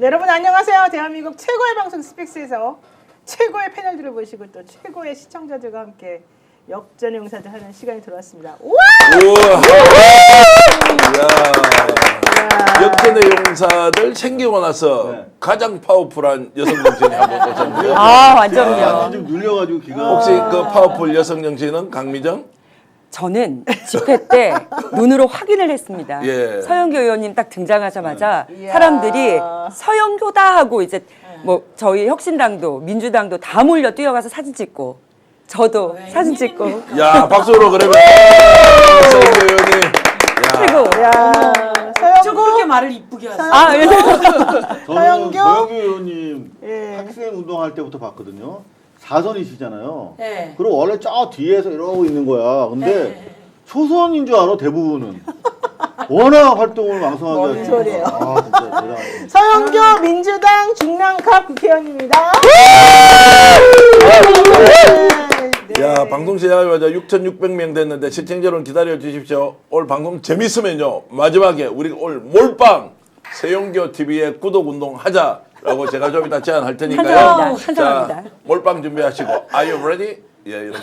네, 여러분 안녕하세요. 대한민국 최고의 방송 스픽스에서 최고의 패널들을 모시고 또 최고의 시청자들과 함께 역전의 용사들 하는 시간이 돌아왔습니다. 우와! 역전의 용사들 생기고 나서 가장 파워풀한 여성 정치인이 한번 오셨는데요. 완전요. 좀 눌려가지고 기가. 혹시 그 파워풀 여성 정치인은 강미정? 저는 집회 때 눈으로 확인을 했습니다. 예. 서영교 의원님 딱 등장하자마자 이야. 사람들이 서영교다 하고 이제 뭐 저희 혁신당도 민주당도 다 몰려 뛰어가서 사진 찍고 저도 사진 찍고 야, 박수로 그러면 서영교 의원님. 최고. 야, 좀 그렇게 말을 이쁘게 하세요. 저는 서영교? 서영교 의원님 예. 학생 운동할 때부터 봤거든요. 사선이시잖아요. 네. 그리고 원래 저 뒤에서 이러고 있는 거야. 근데 네. 초선인 줄 알아 대부분은. 워낙 활동을 왕성하게 뭔 하시니까. 소리예요. 아 진짜 대단하시네. 서영교 민주당 중랑갑 국회의원입니다. 네. 야, 방송 시작하자마자 6,600명 됐는데 시청자 여러분 기다려 주십시오. 오늘 방송 재밌으면요. 마지막에 우리 오늘 몰빵 서영교 TV의 구독 운동 하자라고 제가 좀 이따 제안할 테니까요. 환영합니다. 자, 몰빵 준비하시고 Are you ready? 예, 이렇게.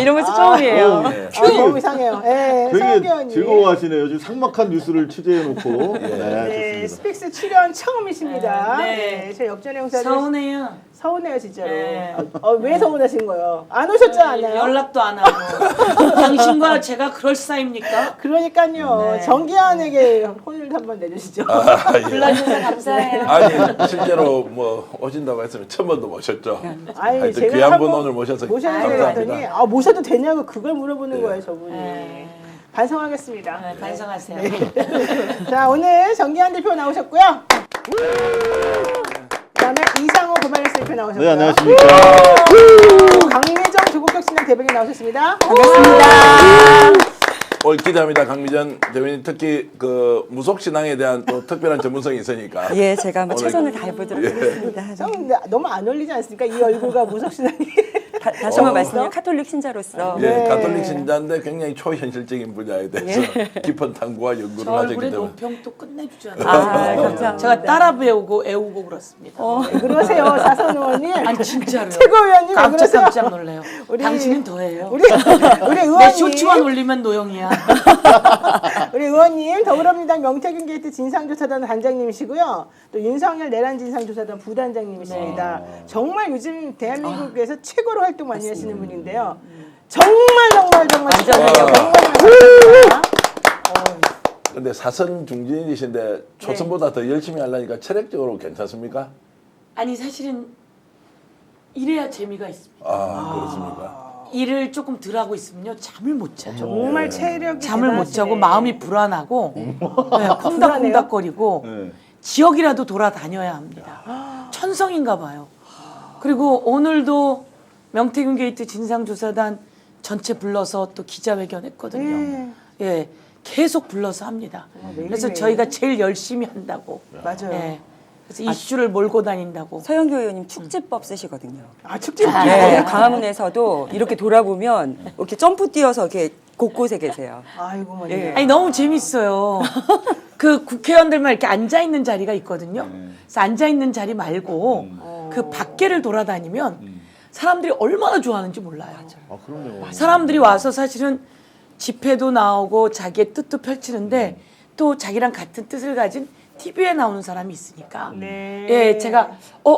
이런 거 처음이에요. 예. 너무 이상해요. 네, 서영교 되게 의원님. 즐거워하시네요. 요즘 상막한 뉴스를 취재해놓고. 네, 네, 좋습니다. 스픽스 출연 처음이시니다. 네. 네, 제 역전의 용사들 서운해요. 서운해요 진짜로. 네. 왜 서운하신 거예요? 안 오셨잖아요. 연락도 안 하고. 당신과 제가 그럴 사이입니까? 그러니까요. 네. 정기환에게 혼을 한번 내주시죠. 아, 예. 불러주셔서 감사해요. 아니 실제로 뭐 오신다고 했으면 천 번도 모셨죠. 아니 하여튼 귀한 분 오늘 모셔서 모셔야 감사합니다. 되더니 모셔도 되냐고 그걸 물어보는 네. 거예요 저분이. 네. 반성하겠습니다. 네, 반성하세요. 자 오늘 정기환 대표 나오셨고요. 그다음에 이상호 고발뉴스 대표 나오셨고요. 네, 안녕하십니까. 강미정 조국혁 신당 대변인 나오셨습니다. 반갑습니다. 오늘 기대합니다. 강미전 대변인 특히 그 무속 신앙에 대한 또 특별한 전문성이 있으니까. 예, 제가 한번 오늘- 최선을 다해보도록 하겠습니다. 좀 근데 너무 안 어울리지 않습니까? 이 얼굴과 무속 신앙이. 다시 한번 말씀드리면 카톨릭 신자로서 예, 네. 가톨릭 신자인데 굉장히 초현실적인 분야에 대해서 깊은 탐구와 연구를 저 하셨기 얼굴의 때문에. 논평 또 끝내주잖아요. 감사합니다. 제가 따라 배우고 애우고 그렇습니다. 왜 그러세요, 사선 의원님? 아니 진짜로요. 최고위원님 왜 그러세요? 깜짝 놀래요. 우리- 당신은 더해요. 우리 내 의원님. 쇼츠만 올리면 노영이야. 우리 의원님 더불어민주당 명태균 게이트 진상조사단 단장님이시고요. 또 윤석열 내란 진상조사단 부단장님이십니다. 정말 요즘 대한민국에서 최고로 활동 많이 하시는 분인데요. 정말 완전해요. 정말 감사합니다. 근데 사선 중진이신데 초선보다 더 열심히 하려니까 체력적으로 괜찮습니까? 아니 사실은 이래야 재미가 있습니다. 그렇습니까? 일을 조금 덜 하고 있으면요 잠을 못 자요. 정말 체력이 잠을 못 대단하시네. 자고 마음이 불안하고 콩닥콩닥거리고 네. 지역이라도 돌아다녀야 합니다. 천성인가 봐요. 그리고 오늘도 명태균 게이트 진상조사단 전체 불러서 또 기자회견 했거든요. 예, 계속 불러서 합니다. 그래서 매일매일. 저희가 제일 열심히 한다고. 맞아요. 예, 그래서 이슈를 몰고 다닌다고. 서영교 의원님 축지법 쓰시거든요. 축제 네, 광화문에서도 이렇게 돌아보면 이렇게 점프 뛰어서 이렇게 곳곳에 계세요. 아이고 머니. 예. 아니 너무 재밌어요. 그 국회의원들만 이렇게 앉아 있는 자리가 있거든요. 그래서 앉아 있는 자리 말고 그 밖에를 돌아다니면 사람들이 얼마나 좋아하는지 몰라요. 아 그럼요. 사람들이 와서 사실은 집회도 나오고 자기의 뜻도 펼치는데 또 자기랑 같은 뜻을 가진 TV에 나오는 사람이 있으니까 네. 예, 제가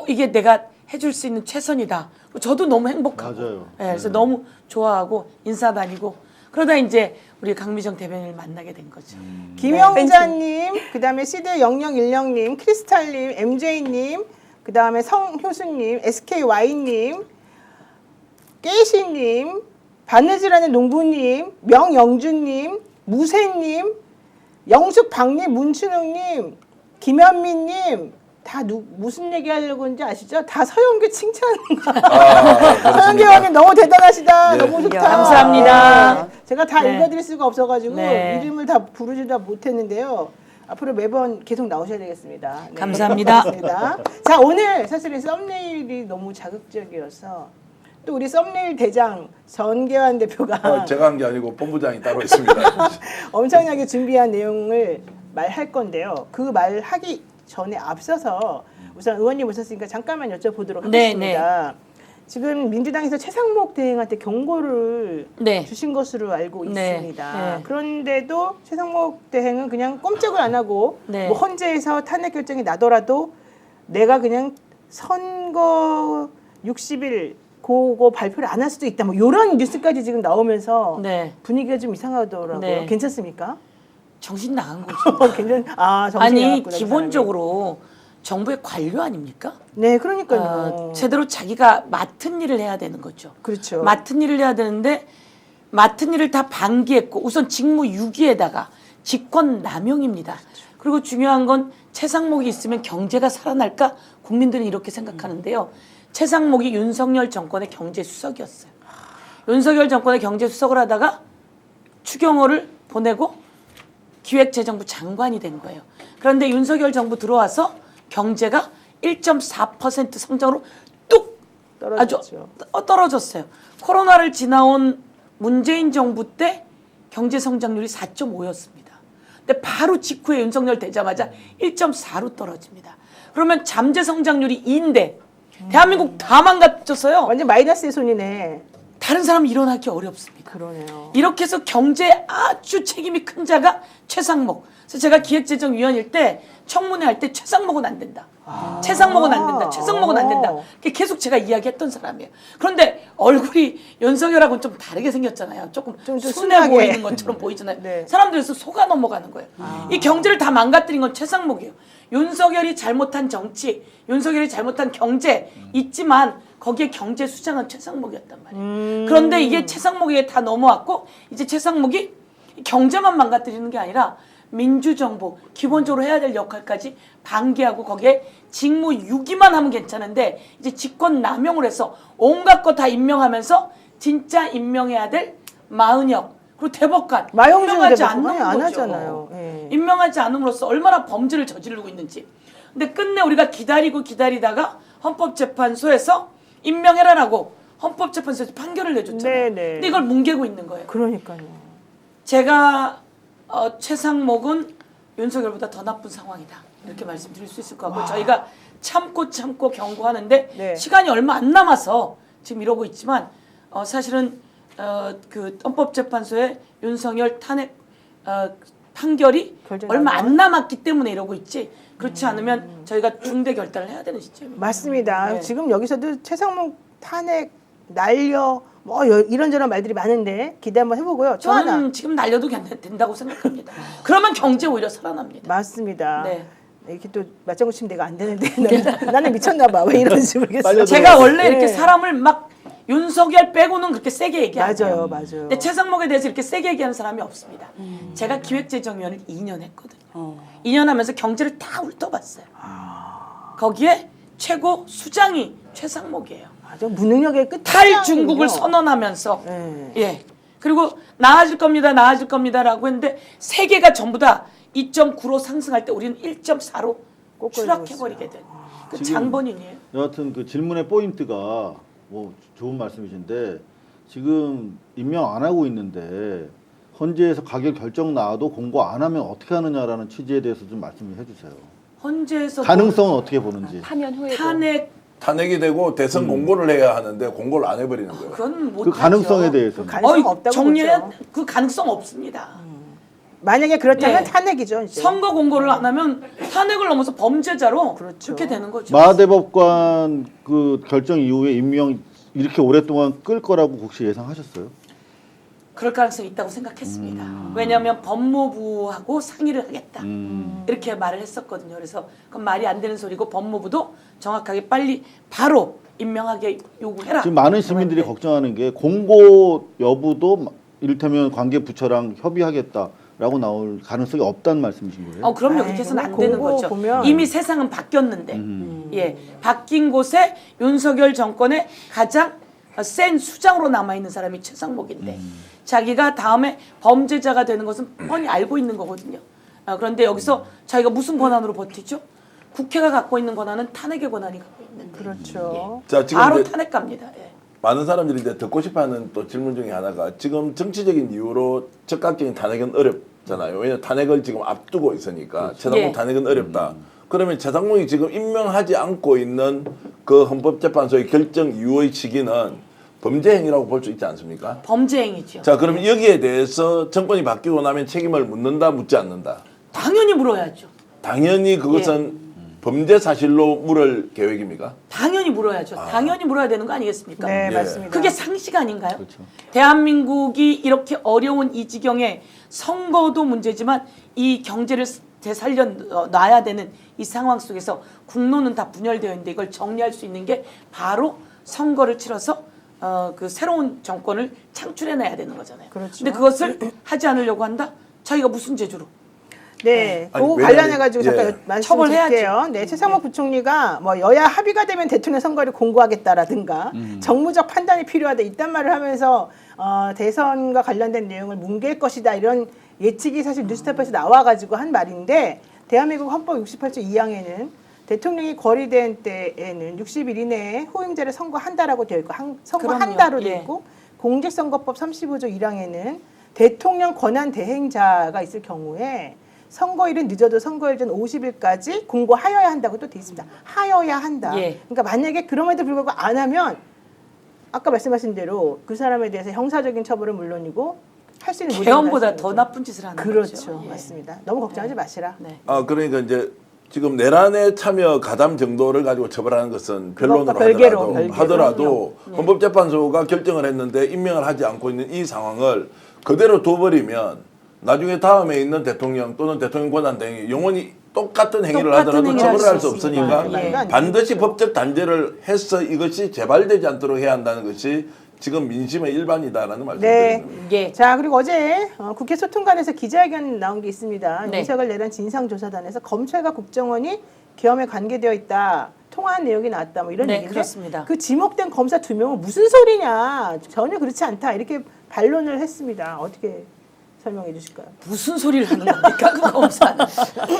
이게 내가 해줄 수 있는 최선이다. 저도 너무 행복하고 맞아요. 예, 그래서 너무 좋아하고 인사 다니고 그러다 이제 우리 강미정 대변인을 만나게 된 거죠. 김영자님, 그다음에 시드 0010님, 크리스탈님, MJ님, 그다음에 성효수님, SKY님, 깨시님, 바느질하는 농부님, 명영준님, 무쇠님, 영숙박님, 문춘웅님, 김현민님 다 무슨 얘기 하려고 하는지 아시죠? 다 서영교 칭찬하는 거예요. 서영교 의원님 너무 대단하시다. 예. 너무 좋다. 감사합니다. 네. 제가 다 네. 읽어드릴 수가 없어가지고 네. 이름을 다 부르지도 못했는데요. 앞으로 매번 계속 나오셔야 되겠습니다. 네. 감사합니다. 고맙습니다. 자, 오늘 사실은 썸네일이 너무 자극적이어서 또 우리 썸네일 대장 전계환 대표가 제가 한 게 아니고 본부장이 따로 있습니다. 엄청나게 준비한 내용을 말할 건데요. 그 말하기 전에 앞서서 우선 의원님 오셨으니까 잠깐만 여쭤보도록 네, 하겠습니다. 지금 민주당에서 최상목 대행한테 경고를 네. 주신 것으로 알고 네, 있습니다. 네. 그런데도 최상목 대행은 그냥 꼼짝을 안 하고 네. 뭐 헌재에서 탄핵 결정이 나더라도 내가 그냥 선거 60일 그거 발표를 안 할 수도 있다. 뭐 이런 뉴스까지 지금 나오면서 네. 분위기가 좀 이상하더라고요. 네. 괜찮습니까? 정신 나간 거죠. 굉장히 정신이 아니 나갔구나, 이 기본적으로 정부의 관료 아닙니까? 사람이. 네, 그러니까요. 제대로 자기가 맡은 일을 해야 되는 거죠. 그렇죠. 맡은 일을 해야 되는데 맡은 일을 다 방기했고 우선 직무유기에다가 직권남용입니다. 그리고 중요한 건 최상목이 있으면 경제가 살아날까? 국민들은 이렇게 생각하는데요. 최상목이 윤석열 정권의 경제수석이었어요. 윤석열 정권의 경제수석을 하다가 추경호를 보내고 기획재정부 장관이 된 거예요. 그런데 윤석열 정부 들어와서 경제가 1.4% 성장으로 뚝 아주 떨어졌죠. 떨어졌어요. 코로나를 지나온 문재인 정부 때 경제 성장률이 4.5였습니다. 근데 바로 직후에 윤석열 되자마자 1.4로 떨어집니다. 그러면 잠재 성장률이 2인데 대한민국 다 망가졌어요. 완전 마이너스의 손이네. 다른 사람 일어나기 어렵습니다. 그러네요. 이렇게 해서 경제에 아주 책임이 큰 자가 최상목. 그래서 제가 기획재정위원일 때 청문회 할 때 최상목은 안 된다. 최상목은 안 된다. 최상목은 안 된다. 계속 제가 이야기했던 사람이에요. 그런데 얼굴이 윤석열하고는 좀 다르게 생겼잖아요. 조금 좀 순해 순하게. 보이는 것처럼 보이잖아요. 네. 사람들에서 속아 넘어가는 거예요. 이 경제를 다 망가뜨린 건 최상목이에요. 윤석열이 잘못한 정치, 윤석열이 잘못한 경제 있지만 거기에 경제 수장은 최상목이었단 말이에요. 그런데 이게 최상목에 다 넘어왔고 이제 최상목이 경제만 망가뜨리는 게 아니라 민주정부 기본적으로 해야 될 역할까지 방기하고 거기에 직무유기만 하면 괜찮은데 이제 직권남용을 해서 온갖 거 다 임명하면서 진짜 임명해야 될 마은혁 그리고 대법관 마영준 임명하지 대법관이 않는 안 거죠. 하잖아요. 예. 임명하지 않음으로써 얼마나 범죄를 저지르고 있는지. 근데 끝내 우리가 기다리다가 헌법재판소에서 임명해라라고 헌법재판소에서 판결을 내줬잖아요. 네네. 근데 이걸 뭉개고 있는 거예요. 그러니까요. 제가 최상목은 윤석열보다 더 나쁜 상황이다. 이렇게 말씀드릴 수 있을 것 같고 저희가 참고 경고하는데 네. 시간이 얼마 안 남아서 지금 이러고 있지만 사실은 그 헌법재판소의 윤석열 탄핵 판결이 결정이 얼마 나나요? 안 남았기 때문에 이러고 있지 그렇지 않으면 저희가 중대 결단을 해야 되는 시점입니다. 맞습니다. 네. 지금 여기서도 최상목 탄핵 날려 뭐 이런저런 말들이 많은데 기대 한번 해보고요. 또 하나 저는 지금 날려도 된다고 생각합니다. 그러면 경제 오히려 살아납니다. 맞습니다. 네. 이렇게 또 맞장구 치면 내가 안 되는데 나는 미쳤나 봐. 왜 이런지 모르겠어요. 빨려 제가 원래 이렇게 네. 사람을 막 윤석열 빼고는 그렇게 세게 얘기 안 해요. 맞아요. 근데 최상목에 대해서 이렇게 세게 얘기하는 사람이 없습니다. 제가 기획재정위원을 2년 했거든요. 2년 하면서 경제를 다 훑어봤어요. 거기에 최고 수장이 최상목이에요. 맞아. 무능력의 끝. 탈중국을 선언하면서 네. 예 그리고 나아질 겁니다라고 했는데 세계가 전부 다 2.9로 상승할 때 우리는 1.4로 꼬꾸라지고 추락해버리게 된 그 지금 장본인이에요. 여하튼 그 질문의 포인트가 뭐 좋은 말씀이신데 지금 임명 안 하고 있는데 헌재에서 가결 결정 나와도 공고 안 하면 어떻게 하느냐라는 취지에 대해서 좀 말씀을 해주세요. 헌재에서 가능성은 어떻게 보는지. 파면 후에도 탄핵이 되고 대선 공고를 해야 하는데 공고를 안 해버리는 거예요. 그건 못 그 가능성에 대해서. 가능성 없다고 정리해야 보죠. 그 가능성 없습니다. 만약에 그렇다면 예. 탄핵이죠. 이제. 선거 공고를 안 하면 탄핵을 넘어서 범죄자로 그렇죠. 그렇게 되는 거죠. 마 대법관 그 결정 이후에 임명 이렇게 오랫동안 끌 거라고 혹시 예상하셨어요? 그럴 가능성이 있다고 생각했습니다. 왜냐하면 법무부하고 상의를 하겠다. 이렇게 말을 했었거든요. 그래서 그건 말이 안 되는 소리고 법무부도 정확하게 빨리 바로 임명하게 요구해라. 지금 많은 시민들이 걱정하는 게 공고 여부도 이를테면 관계 부처랑 협의하겠다라고 나올 가능성이 없다는 말씀이신 거예요? 그럼요. 아이, 그렇게 해서는 안 공고 되는 거죠. 보면- 이미 세상은 바뀌었는데, 예, 바뀐 곳에 윤석열 정권의 가장 센 수장으로 남아 있는 사람이 최상목인데, 자기가 다음에 범죄자가 되는 것은 뻔히 알고 있는 거거든요. 그런데 여기서 자기가 무슨 권한으로 버티죠? 국회가 갖고 있는 권한은 탄핵의 권한이 갖고 있는데, 그렇죠. 자, 지금 바로 이제 탄핵 갑니다. 예. 많은 사람들이 이제 듣고 싶어하는 또 질문 중에 하나가 지금 정치적인 이유로 즉각적인 탄핵은 어렵잖아요. 왜냐하면 탄핵을 지금 앞두고 있으니까 최상목 예. 탄핵은 어렵다. 그러면 최상목이 지금 임명하지 않고 있는 그 헌법재판소의 결정 이후의 시기는 범죄 행위라고 볼 수 있지 않습니까? 범죄 행위죠. 자, 그럼 여기에 대해서 정권이 바뀌고 나면 책임을 묻는다, 묻지 않는다? 당연히 물어야죠. 당연히 그것은 범죄 사실로 물을 계획입니까? 당연히 물어야죠. 당연히 물어야 되는 거 아니겠습니까? 네, 예. 맞습니다. 그게 상식 아닌가요? 그렇죠. 대한민국이 이렇게 어려운 이 지경에 선거도 문제지만 이 경제를 되살려 놔야 되는 이 상황 속에서 국론은 다 분열되어 있는데 이걸 정리할 수 있는 게 바로 선거를 치러서 그 새로운 정권을 창출해내야 되는 거잖아요. 그렇죠. 근데 그것을 하지 않으려고 한다? 자기가 무슨 재주로? 네, 아니, 그거 왜냐면- 관련해가지고 잠깐 예. 말씀드릴게요. 네, 최상목 부총리가 뭐 여야 합의가 되면 대통령 선거를 공고하겠다라든가 정무적 판단이 필요하다 이딴 말을 하면서 대선과 관련된 내용을 뭉갤 것이다 이런 예측이 사실 뉴스타파에서 나와가지고 한 말인데 대한민국 헌법 68조 2항에는 대통령이 거리된 때에는 60일 이내에 후임자를 선거한다라고 되어 있고 선거한다로 그럼요. 되어 예. 있고 공직선거법 35조 1항에는 대통령 권한 대행자가 있을 경우에 선거일은 늦어도 선거일 전 50일까지 공고하여야 한다고 또 돼 있습니다. 하여야 한다. 예. 그러니까 만약에 그럼에도 불구하고 안 하면 아까 말씀하신 대로 그 사람에 대해서 형사적인 처벌은 물론이고 할 수 있는 모든 개헌보다 걸 더 하시는 나쁜 짓을 하는 거죠. 거죠. 그렇죠. 예. 맞습니다. 너무 걱정하지 마시라. 네. 그러니까 이제 지금 내란에 참여 가담 정도를 가지고 처벌하는 것은 변론으로 그것과 별개로, 하더라도, 별개로. 하더라도 헌법재판소가 결정을 했는데 임명을 하지 않고 있는 이 상황을 그대로 둬버리면 나중에 다음에 있는 대통령 또는 대통령 권한 대행이 영원히 똑같은 행위를 똑같은 하더라도 행위를 처벌을 할 할 수 수 없으니까 있습니다. 예. 반드시 법적 단죄를 해서 이것이 재발되지 않도록 해야 한다는 것이 지금 민심의 일반이다라는 말씀을 네. 드리는 겁니다. 예. 자, 그리고 어제 국회 소통관에서 기자회견 나온 게 있습니다. 네. 윤석열 내란 진상조사단에서 검찰과 국정원이 계엄에 관계되어 있다. 통화한 내용이 나왔다. 뭐 이런 네, 얘기인데 그렇습니다. 그 지목된 검사 2명은 무슨 소리냐. 전혀 그렇지 않다. 이렇게 반론을 했습니다. 어떻게 설명해 주실까요? 무슨 소리를 하는 겁니까? 그 검사는.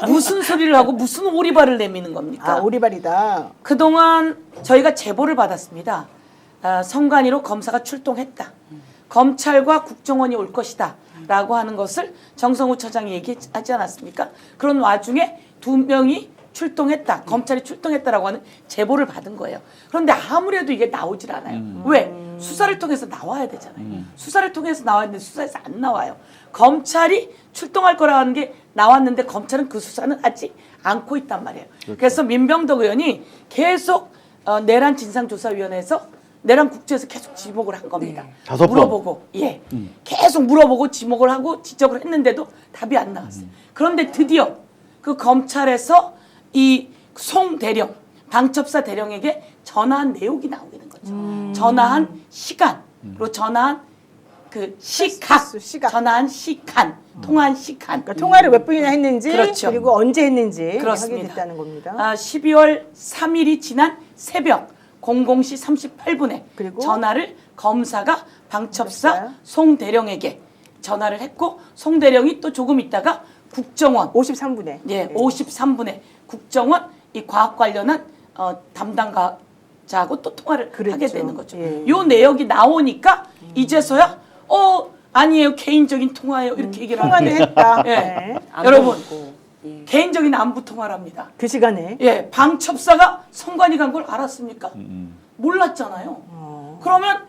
무슨 소리를 하고 무슨 오리발을 내미는 겁니까? 아, 오리발이다. 그동안 저희가 제보를 받았습니다. 선관위로 검사가 출동했다. 검찰과 국정원이 올 것이다. 라고 하는 것을 정성우 처장이 얘기하지 않았습니까? 그런 와중에 2명이 출동했다. 검찰이 출동했다라고 하는 제보를 받은 거예요. 그런데 아무래도 이게 나오질 않아요. 왜? 수사를 통해서 나와야 되잖아요. 수사를 통해서 나와야 되는데 수사에서 안 나와요. 검찰이 출동할 거라는 게 나왔는데 검찰은 그 수사는 하지 않고 있단 말이에요. 그래서 민병덕 의원이 계속 내란 진상조사위원회에서 내란 국제에서 계속 지목을 한 겁니다. 5번. 물어보고 계속 물어보고 지목을 하고 지적을 했는데도 답이 안 나왔어요. 그런데 드디어 그 검찰에서 이 송 대령 방첩사 대령에게 전화한 내용이 나오게 된 거죠. 전화한 시간 그리고 전화한 그 시각, 시각. 전화한 시간, 통화한 시간. 그러니까 통화를 몇 분이나 했는지 그렇죠. 그리고 언제 했는지 그렇습니다. 확인됐다는 겁니다. 12월 3일이 지난 새벽 00시 38분에 그리고 전화를 검사가 방첩사 그랬어요? 송 대령에게 전화를 했고 송 대령이 또 조금 있다가 국정원 53분에. 예, 53분에 국정원 이 과학 관련한 담당자하고 또 통화를 하게 그랬죠. 되는 거죠. 예. 요 내역이 나오니까 이제서야 아니에요 개인적인 통화예요 이렇게 얘기를 통화는 하는데 했다. 예. 네. 여러분 보고. 예. 개인적인 안부 통화랍니다. 그 시간에. 예, 방첩사가 선관위 간 걸 알았습니까? 몰랐잖아요. 그러면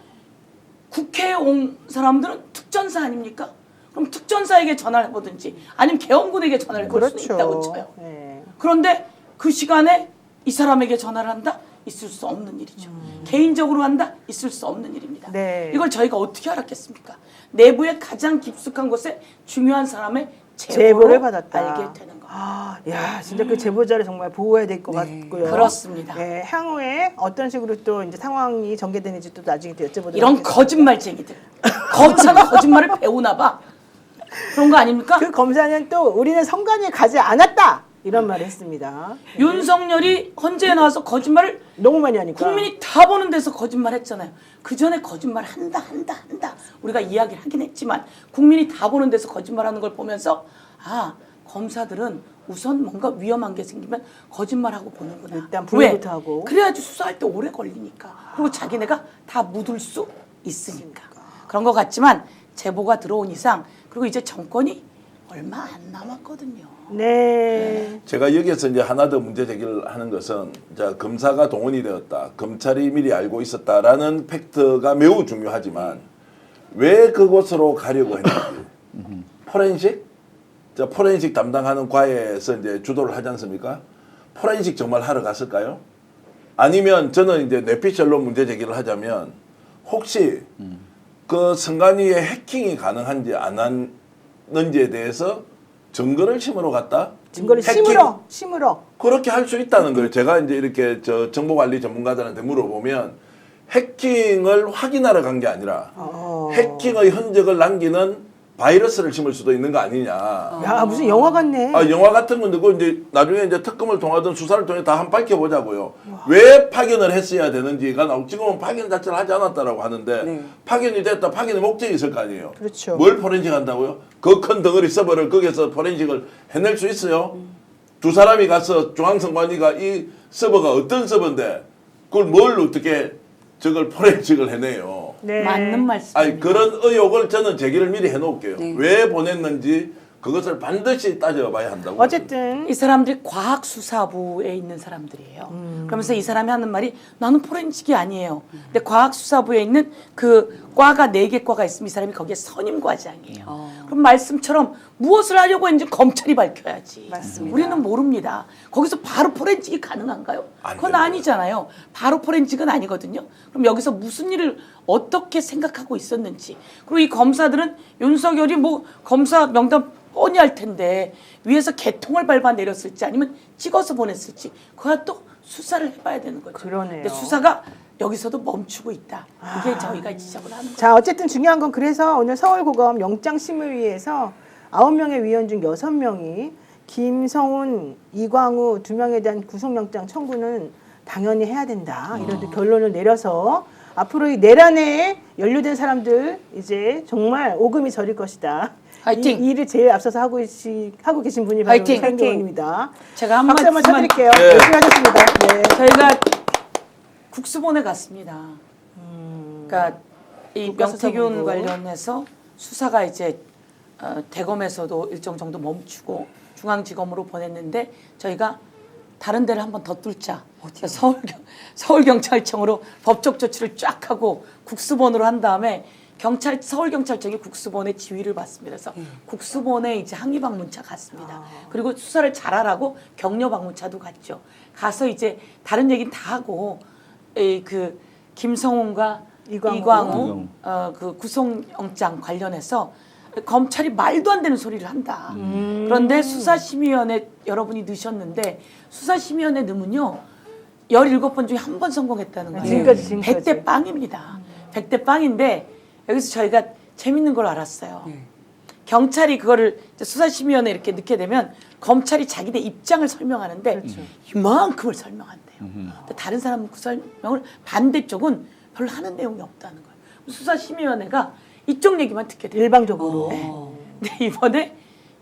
국회에 온 사람들은 특전사 아닙니까? 그럼 특전사에게 전화를 해보든지 아니면 개헌군에게 전화를 걸 수는 있다고 쳐요. 네. 그런데 그 시간에 이 사람에게 전화를 한다? 있을 수 없는 일이죠. 개인적으로 한다? 있을 수 없는 일입니다. 네. 이걸 저희가 어떻게 알았겠습니까? 내부의 가장 깊숙한 곳에 중요한 사람의 제보를 제보를 받았다. 알게 되는 겁니다. 아, 야, 진짜 그 제보자를 정말 보호해야 될 것 같고요. 그렇습니다. 네, 향후에 어떤 식으로 또 이제 상황이 전개되는지 또 나중에 또 여쭤보도록 이런 하겠습니다. 거짓말쟁이들. 거참 거짓말을 배우나 봐. 그런 거 아닙니까? 그 검사는 또 우리는 선관위에 가지 않았다 이런 말을 했습니다. 윤석열이 헌재에 나와서 거짓말을 너무 많이 하니까. 국민이 다 보는 데서 거짓말 했잖아요. 그 전에 거짓말 한다. 우리가 이야기를 하긴 했지만 국민이 다 보는 데서 거짓말하는 걸 보면서 검사들은 우선 뭔가 위험한 게 생기면 거짓말하고 보는구나. 일단 분류부터 왜? 하고. 그래야지 수사할 때 오래 걸리니까. 그리고 자기네가 다 묻을 수 있으니까. 그런 것 같지만 제보가 들어온 이상 그리고 이제 정권이 얼마 안 남았거든요. 네. 제가 여기에서 이제 하나 더 문제 제기를 하는 것은 자 검사가 동원이 되었다, 검찰이 미리 알고 있었다라는 팩트가 매우 중요하지만 왜 그곳으로 가려고 했는지 포렌식, 자 포렌식 담당하는 과에서 이제 주도를 하지 않습니까? 포렌식 정말 하러 갔을까요? 아니면 저는 이제 뇌피셜로 문제 제기를 하자면 혹시 그 선관위의 해킹이 가능한지 안 하는지에 대해서 증거를 심으러 갔다? 증거를 해킹? 심으러. 그렇게 할 수 있다는 거예요. 제가 이제 이렇게 저 정보관리 전문가들한테 물어보면 해킹을 확인하러 간 게 아니라 해킹의 흔적을 남기는 바이러스를 심을 수도 있는 거 아니냐. 야, 무슨 영화 같네. 아, 영화 같은 건데, 그 이제 나중에 이제 특검을 통하든 수사를 통해 다 한번 밝혀보자고요. 왜 파견을 했어야 되는지가 나오고, 지금은 파견 자체를 하지 않았다라고 하는데, 네. 파견이 됐다, 파견의 목적이 있을 거 아니에요. 그렇죠. 뭘 포렌식 한다고요? 그 큰 덩어리 서버를 거기서 포렌식을 해낼 수 있어요? 두 사람이 가서 중앙선관위가 이 서버가 어떤 서버인데, 그걸 뭘 어떻게 저걸 포렌식을 해내요? 네. 맞는 말씀입니다. 아니 그런 의혹을 저는 제기를 미리 해놓을게요. 네. 왜 보냈는지 그것을 반드시 따져봐야 한다고. 어쨌든 이 사람들이 과학수사부에 있는 사람들이에요. 그러면서 이 사람이 하는 말이 나는 포렌식이 아니에요. 근데 과학수사부에 있는 그 과가 4개 과가 있으면 이 사람이 거기에 선임과장이에요. 그럼 말씀처럼 무엇을 하려고 했는지 검찰이 밝혀야지. 맞습니다. 우리는 모릅니다. 거기서 바로 포렌식이 가능한가요? 안 그건 됩니다. 아니잖아요. 바로 포렌식은 아니거든요. 그럼 여기서 무슨 일을 어떻게 생각하고 있었는지. 그리고 이 검사들은 윤석열이 뭐 검사 명단 뻔히 할 텐데 위에서 개통을 밟아 내렸을지 아니면 찍어서 보냈을지 그거 또 수사를 해봐야 되는 거죠. 그러네요. 근데 수사가 여기서도 멈추고 있다. 이게 저희가 지적을 하는 거죠. 자, 어쨌든 중요한 건 그래서 오늘 서울고검 영장심의위에서 9명의 위원 중 6명이 김성훈, 이광우 2명에 대한 구속영장 청구는 당연히 해야 된다. 이런 결론을 내려서 앞으로 이 내란에 연루된 사람들 이제 정말 오금이 저릴 것이다. 화이팅! 이 일을 제일 앞서서 하고 계신 분이 바로 화이팅! 서영교 의원입니다. 제가 한 박수 한번 말씀만 쳐드릴게요. 네. 열심히 하셨습니다. 네. 저희가 국수본에 갔습니다. 그러니까 이 국가수사본부. 명태균 관련해서 수사가 이제 대검에서도 일정 정도 멈추고 중앙지검으로 보냈는데 저희가 다른 데를 한번 더 뚫자. 그러니까 서울경찰청으로 법적 조치를 쫙 하고 국수본으로 한 다음에 서울경찰청이 국수본의 지휘를 받습니다. 그래서 국수본에 이제 항의 방문차 갔습니다. 그리고 수사를 잘하라고 격려 방문차도 갔죠. 가서 이제 다른 얘기는 다 하고 그 김성훈과 이광우 그 구속영장 관련해서 검찰이 말도 안 되는 소리를 한다. 그런데 수사심의위원회 여러분이 넣으셨는데 수사심의위원회 넣으면요 17번 중에 한 번 성공했다는 거예요. 지금까지. 100대 빵입니다. 100대 빵인데 여기서 저희가 재밌는 걸 알았어요. 경찰이 그거를 이제 수사심의위원회 이렇게 넣게 되면 검찰이 자기네 입장을 설명하는데 이만큼을 설명한대요. 근데 다른 사람은 그 설명을 반대쪽은 별로 하는 내용이 없다는 거예요. 수사심의위원회가 이쪽 얘기만 듣게 돼요. 일방적으로. 네. 근데 이번에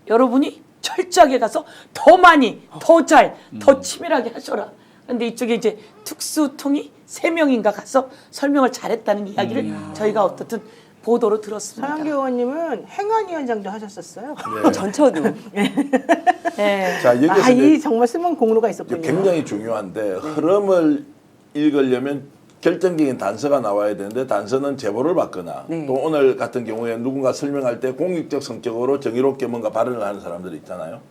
여러분이 철저하게 가서 더 많이, 더 잘, 더 치밀하게 하셔라. 근데 이쪽에 이제 특수통이 3명인가 가서 설명을 잘했다는 이야기를 저희가 어떻든 보도로 들었습니다. 서영교 의원님은 행안위원장도 하셨었어요. 전처도. 네. 자 여기서 이 이제 정말 숨은 공로가 있었군요. 굉장히 중요한데 흐름을 읽으려면 결정적인 단서가 나와야 되는데 단서는 제보를 받거나 네. 또 오늘 같은 경우에 누군가 설명할 때 공익적 성격으로 정의롭게 뭔가 발언을 하는 사람들이 있잖아요.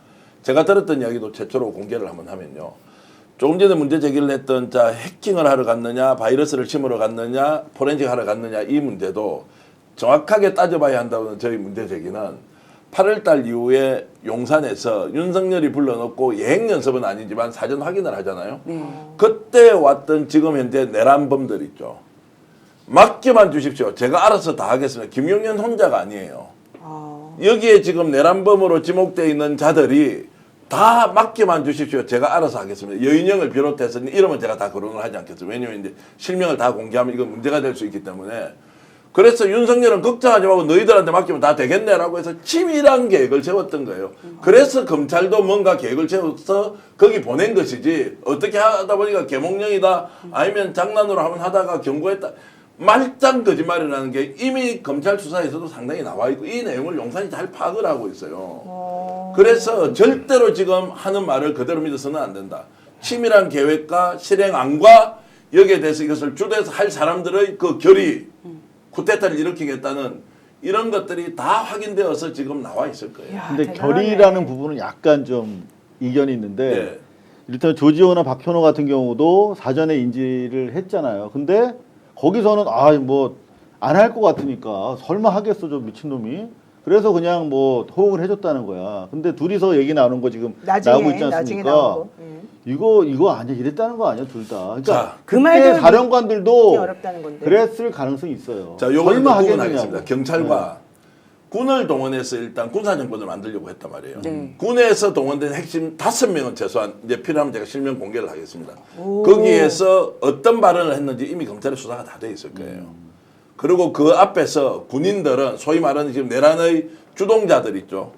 제가 들었던 이야기도 최초로 공개를 한번 하면요. 조금 전에 문제 제기를 했던 자 해킹을 하러 갔느냐 바이러스를 심으러 갔느냐 포렌식 하러 갔느냐 이 문제도 정확하게 따져봐야 한다는 저희 문제 제기는 8월달 이후에 용산에서 윤석열이 불러놓고 예행 연습은 아니지만 사전 확인을 하잖아요. 그때 왔던 지금 현재 내란범들 있죠. 맡겨만 주십시오. 제가 알아서 다 하겠습니다. 김용현 혼자가 아니에요. 여기에 지금 내란범으로 지목되어 있는 자들이 다 맡겨만 주십시오. 제가 알아서 하겠습니다. 여인영을 비롯해서 이러면 제가 다 거론을 하지 않겠습니다. 왜냐하면 이제 실명을 다 공개하면 이건 문제가 될 수 있기 때문에. 그래서 윤석열은 걱정하지 말고 너희들한테 맡기면 다 되겠네라고 해서 치밀한 계획을 세웠던 거예요. 그래서 검찰도 뭔가 계획을 세워서 거기 보낸 것이지 어떻게 하다 보니까 계몽령이다 아니면 장난으로 한번 하다가 경고했다. 말짱 거짓말이라는 게 이미 검찰 수사에서도 상당히 나와 있고 이 내용을 용산이 잘 파악을 하고 있어요. 그래서 절대로 지금 하는 말을 그대로 믿어서는 안 된다. 치밀한 계획과 실행안과 여기에 대해서 이것을 주도해서 할 사람들의 그 결의, 쿠데타를 일으키겠다는 이런 것들이 다 확인되어서 지금 나와 있을 거예요. 근데 대단하네. 결의라는 부분은 약간 좀 이견이 있는데 네. 일단 조지호나 박현호 같은 경우도 사전에 인지를 했잖아요. 근데 거기서는 뭐 안 할 것 같으니까 설마 하겠어 저 미친놈이. 그래서 그냥 뭐 호응을 해줬다는 거야. 근데 둘이서 얘기 나오는 거 지금 나오고 있지 나중에 않습니까? 나오고. 이거 아니야 이랬다는 거 아니야 둘 다. 그러니까 자, 그 그때 말도 사령관들도 믿기 어렵다는 건데. 그랬을 가능성이 있어요. 자, 요번에 설마 부분하겠습니다. 하겠느냐고. 경찰과 군을 동원해서 일단 군사정권을 만들려고 했단 말이에요. 네. 군에서 동원된 핵심 5명은 최소한 이제 필요하면 제가 실명 공개를 하겠습니다. 거기에서 어떤 발언을 했는지 이미 검찰의 수사가 다 돼 있을 거예요. 그리고 그 앞에서 군인들은 소위 말하는 지금 내란의 주동자들 있죠.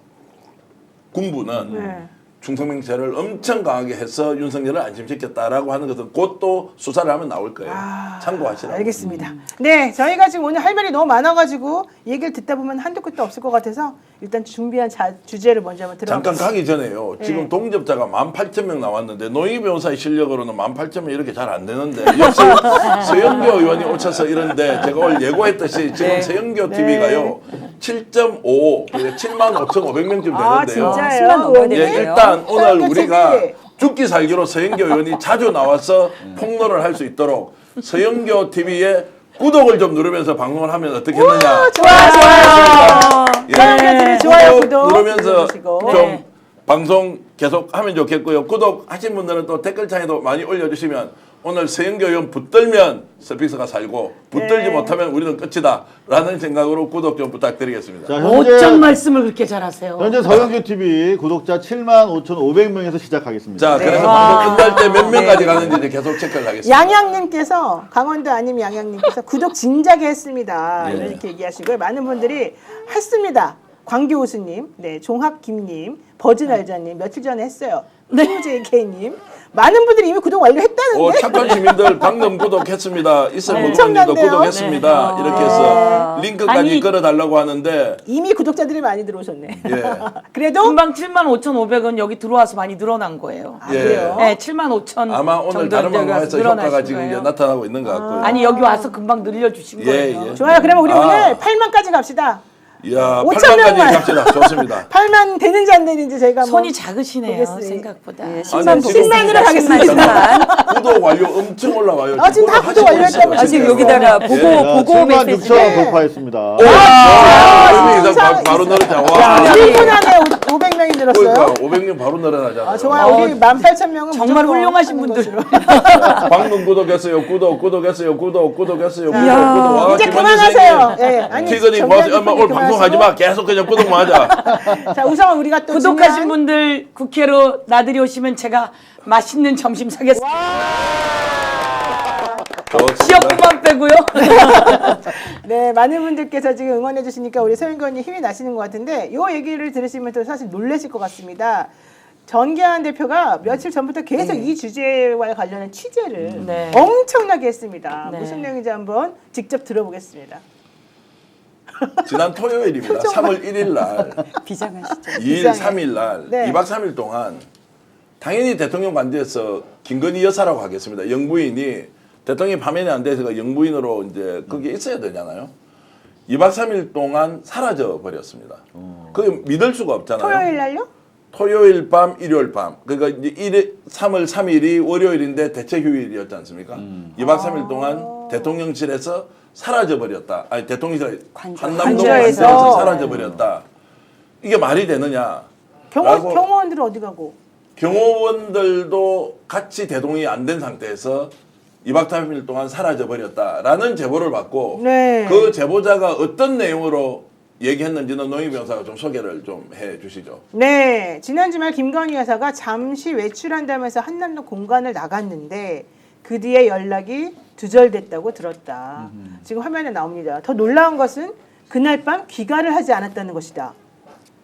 군부는 네. 충성맹세를 엄청 강하게 해서 윤석열을 안심시켰다라고 하는 것은 곧 또 수사를 하면 나올 거예요. 참고하시라고. 알겠습니다. 네, 저희가 지금 오늘 할 말이 너무 많아가지고 얘기를 듣다 보면 한도 끝도 없을 것 같아서 일단 준비한 주제를 먼저 한번 들어보겠습니다. 잠깐 가기 전에요. 지금 네. 동접자가 18,000명 나왔는데 노영희 변호사의 실력으로는 18,000명 이렇게 잘 안 되는데 역시 서영교 의원이 오셔서 이런데 제가 오늘 예고했듯이 지금 네. 서영교 TV가요 7.5 75,500명쯤 아, 되는데요. 진짜예요? 10만 넘어야 예, 되네요. 일단 오늘 서영교 우리가 TV. 죽기 살기로 서영교 의원이 자주 나와서 폭로를 할 수 있도록 서영교 TV에 구독을 좀 누르면서 방송을 하면 어떻겠느냐. 좋아요. 예. 서영교 TV 좋아요, 구독 누르면서 눌러주시고. 좀 네. 방송 계속 하면 좋겠고요. 구독하신 분들은 또 댓글창에도 많이 올려주시면 오늘 서영교 의원 붙들면 서픽스가 살고 붙들지 네. 못하면 우리는 끝이다 라는 생각으로 구독 좀 부탁드리겠습니다. 자, 어쩜 말씀을 그렇게 잘하세요. 현재 서영교 TV 구독자 75,500명에서 시작하겠습니다. 자, 네. 그래서 방송 끝날 때 몇 명까지 가는지 이제 계속 체크를 하겠습니다. 양양님께서 강원도 아님 양양님께서 구독 진작에 했습니다. 네. 이렇게 얘기하시고요. 많은 분들이 했습니다. 광교우수님, 네, 종합김님, 버즈날자님 며칠 전에 했어요. JK님 많은 분들이 이미 구독 완료했다는데. 착한 시민들 방금 구독했습니다. 있을 부모님도 엄청난데요? 구독했습니다. 네. 이렇게 해서 링크까지 아니, 걸어달라고 하는데 이미 구독자들이 많이 들어오셨네. 예. 그래도 금방 75,500원 여기 들어와서 많이 늘어난 거예요. 아, 예. 그래요? 네, 75,000 아마 오늘 정도 다른 여기 와서 방송에서 늘어나신 효과가 지금 거예요. 이제 나타나고 있는 것 같고요. 아니 여기 와서 금방 늘려주신 예, 거예요. 예. 좋아요. 그러면 우리 아. 오늘 8만까지 갑시다. 이야, 5,000 8만까지 명만. 갑시다. 좋습니다. 8만 되는지 안 되는지 저희가 손이 한번 작으시네요 보겠습니다. 생각보다. 예, 10만 10만 보겠습니다. 10만으로 가겠습니다. 구독 완료 엄청 올라와요. 아, 지금 다 구독 구독하시고 완료했다고 있어요. 아, 지금 여기다가 보고 예. 보고 메시지. 76,000원 돌파했습니다. 이상 바로 늘었잖아. 와. 1분 안에 500명이 늘었어요. 그러니까 500명 바로 늘어나잖아요. 아, 좋아요. 우리 18,000명은 정말 훌륭하신 분들. 방금 구독했어요. 구독했어요. 구독했어요. 이야. 구독. 와, 이제 김원준 그만하세요. 선생님. 예, 아니, 티그니 정면 뭐, 오늘 방송하지 마. 계속 그냥 구독만 하자. 자, 우선 우리가 또 구독하신 중요한- 분들 국회로 나들이 오시면 제가 맛있는 점심 사겠습니다. 지역구만 빼고요. 네, 많은 분들께서 지금 응원해 주시니까 우리 서영교 언니 힘이 나시는 것 같은데 이 얘기를 들으시면 또 사실 놀라실 것 같습니다. 전계한 대표가 며칠 전부터 계속 이 주제와 관련한 취재를 네. 엄청나게 했습니다. 네. 무슨 내용인지 한번 직접 들어보겠습니다. 지난 토요일입니다. 3월 1일 날, 비장하시죠. 2일, 비장해. 3일 날, 네. 2박 3일 동안 당연히 대통령 관저에서 김건희 여사라고 하겠습니다. 영부인이 대통령이 파면이 안 돼서 영부인으로 이제 거기에 있어야 되잖아요. 2박 3일 동안 사라져 버렸습니다. 그게 믿을 수가 없잖아요. 토요일 날요? 토요일 밤, 일요일 밤. 그러니까 이제 3월 3일이 월요일인데 대체 휴일이었지 않습니까? 2박 3일 동안 대통령실에서 사라져 버렸다. 아니 대통령실 한남동 관저에서. 관저에서 사라져 버렸다. 이게 말이 되느냐? 라고 경호원들은 어디 가고? 경호원들도 같이 대동이 안 된 상태에서 2박 3일 동안 사라져 버렸다라는 제보를 받고 네. 그 제보자가 어떤 내용으로 얘기했는지는 노영희 변호사가 좀 소개를 좀 해 주시죠. 네, 지난 주말 김건희 여사가 잠시 외출한다면서 한남동 공간을 나갔는데 그 뒤에 연락이 두절됐다고 들었다. 지금 화면에 나옵니다. 더 놀라운 것은 그날 밤 귀가를 하지 않았다는 것이다.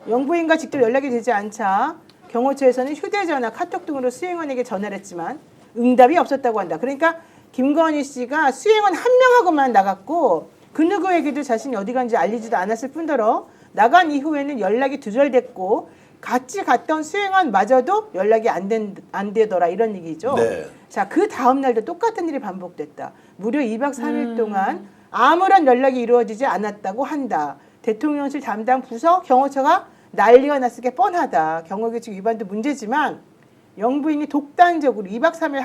영부인과 직접 연락이 되지 않자 경호처에서는 휴대전화, 카톡 등으로 수행원에게 전화를 했지만 응답이 없었다고 한다. 그러니까 김건희 씨가 수행원 한 명하고만 나갔고 그 누구에게도 자신이 어디 간지 알리지도 않았을 뿐더러 나간 이후에는 연락이 두절됐고 같이 갔던 수행원마저도 연락이 안 되더라 이런 얘기죠. 네. 자, 그 다음 날도 똑같은 일이 반복됐다. 무려 2박 3일 동안 아무런 연락이 이루어지지 않았다고 한다. 대통령실 담당 부서 경호처가 난리가 났을 게 뻔하다. 경호규칙 위반도 문제지만 영부인이 독단적으로 2박 3일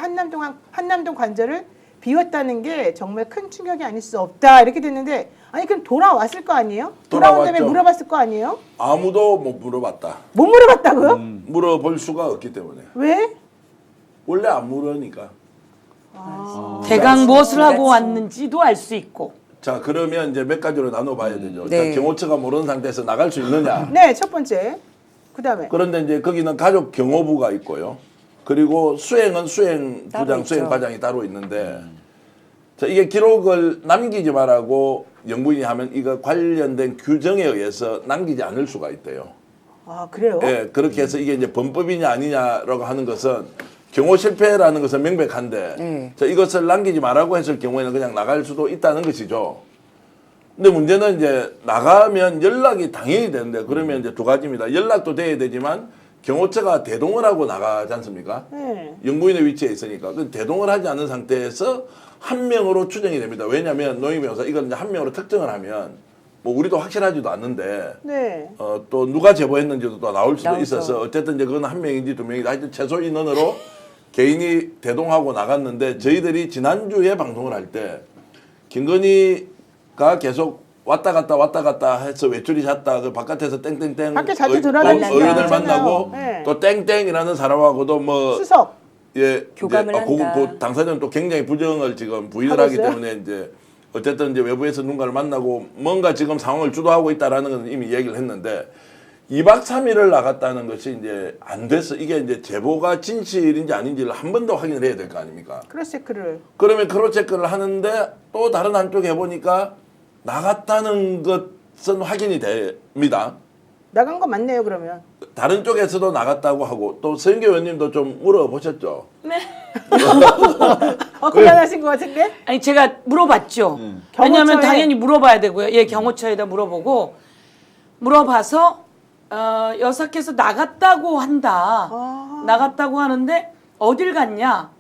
한남동 관저를 비웠다는 게 정말 큰 충격이 아닐 수 없다. 이렇게 됐는데 아니 그럼 돌아왔을 거 아니에요? 돌아온 다음에 돌아왔죠. 물어봤을 거 아니에요? 아무도 못 물어봤다. 못 물어봤다고요? 물어볼 수가 없기 때문에. 왜? 원래 안 물으니까. 대강 무엇을 하고 왔는지도 알 수 있고. 자, 그러면 이제 몇 가지로 나눠봐야 되죠. 네. 자, 경호처가 모르는 상태에서 나갈 수 있느냐. 네, 첫 번째. 그다음에 그런데 이제 거기는 가족 경호부가 있고요. 그리고 수행은 수행부장, 따로 있죠. 수행과장이 따로 있는데 자, 이게 기록을 남기지 말라고 영부인이 하면 이거 관련된 규정에 의해서 남기지 않을 수가 있대요. 아, 그래요? 예, 그렇게 해서 이게 이제 범법이냐 아니냐라고 하는 것은 경호 실패라는 것은 명백한데 자, 이것을 남기지 말라고 했을 경우에는 그냥 나갈 수도 있다는 것이죠. 근데 문제는 이제 나가면 연락이 당연히 되는데 그러면 이제 두 가지입니다. 연락도 돼야 되지만 경호처가 대동을 하고 나가지 않습니까? 네. 영부인의 위치에 있으니까 그 대동을 하지 않은 상태에서 한 명으로 추정이 됩니다. 왜냐하면 노영희 변호사 이걸 이제 한 명으로 특정을 하면 뭐 우리도 확실하지도 않는데 네. 또 누가 제보했는지도 또 나올 수도 나오죠. 있어서 어쨌든 이제 그건 한 명인지 두 명인지 하여튼 최소 인원으로 개인이 대동하고 나갔는데 저희들이 지난주에 방송을 할 때 김건희가 계속 왔다 갔다 해서 외출이 잦다. 그 바깥에서 땡땡땡 밖에 자주 돌아다닌다 의원을 하잖아요. 만나고 네. 또 땡땡이라는 사람하고도 뭐 수석. 예, 교감을 이제 한다. 당사자는 또 굉장히 부정을 지금 부인을 하고 하기 있어요? 때문에 이제 어쨌든 이제 외부에서 누군가를 만나고 뭔가 지금 상황을 주도하고 있다라는 건 이미 얘기를 했는데 2박 3일을 나갔다는 것이 이제 안 됐어. 이게 이제 제보가 진실인지 아닌지를 한 번 더 확인을 해야 될 거 아닙니까? 크로스체크를. 그러면 크로체크를 하는데 또 다른 한쪽에 보니까 나갔다는 것은 확인이 됩니다. 나간 거 맞네요, 그러면. 다른 쪽에서도 나갔다고 하고 또 서영교 의원님도 좀 물어보셨죠? 곤란하신 것 같은데? 아니 제가 물어봤죠. 왜냐하면 경호처에- 당연히 물어봐야 되고요. 예, 경호처에다 물어보고 물어봐서 여사께서 나갔다고 한다. 나갔다고 하는데 어딜 갔냐?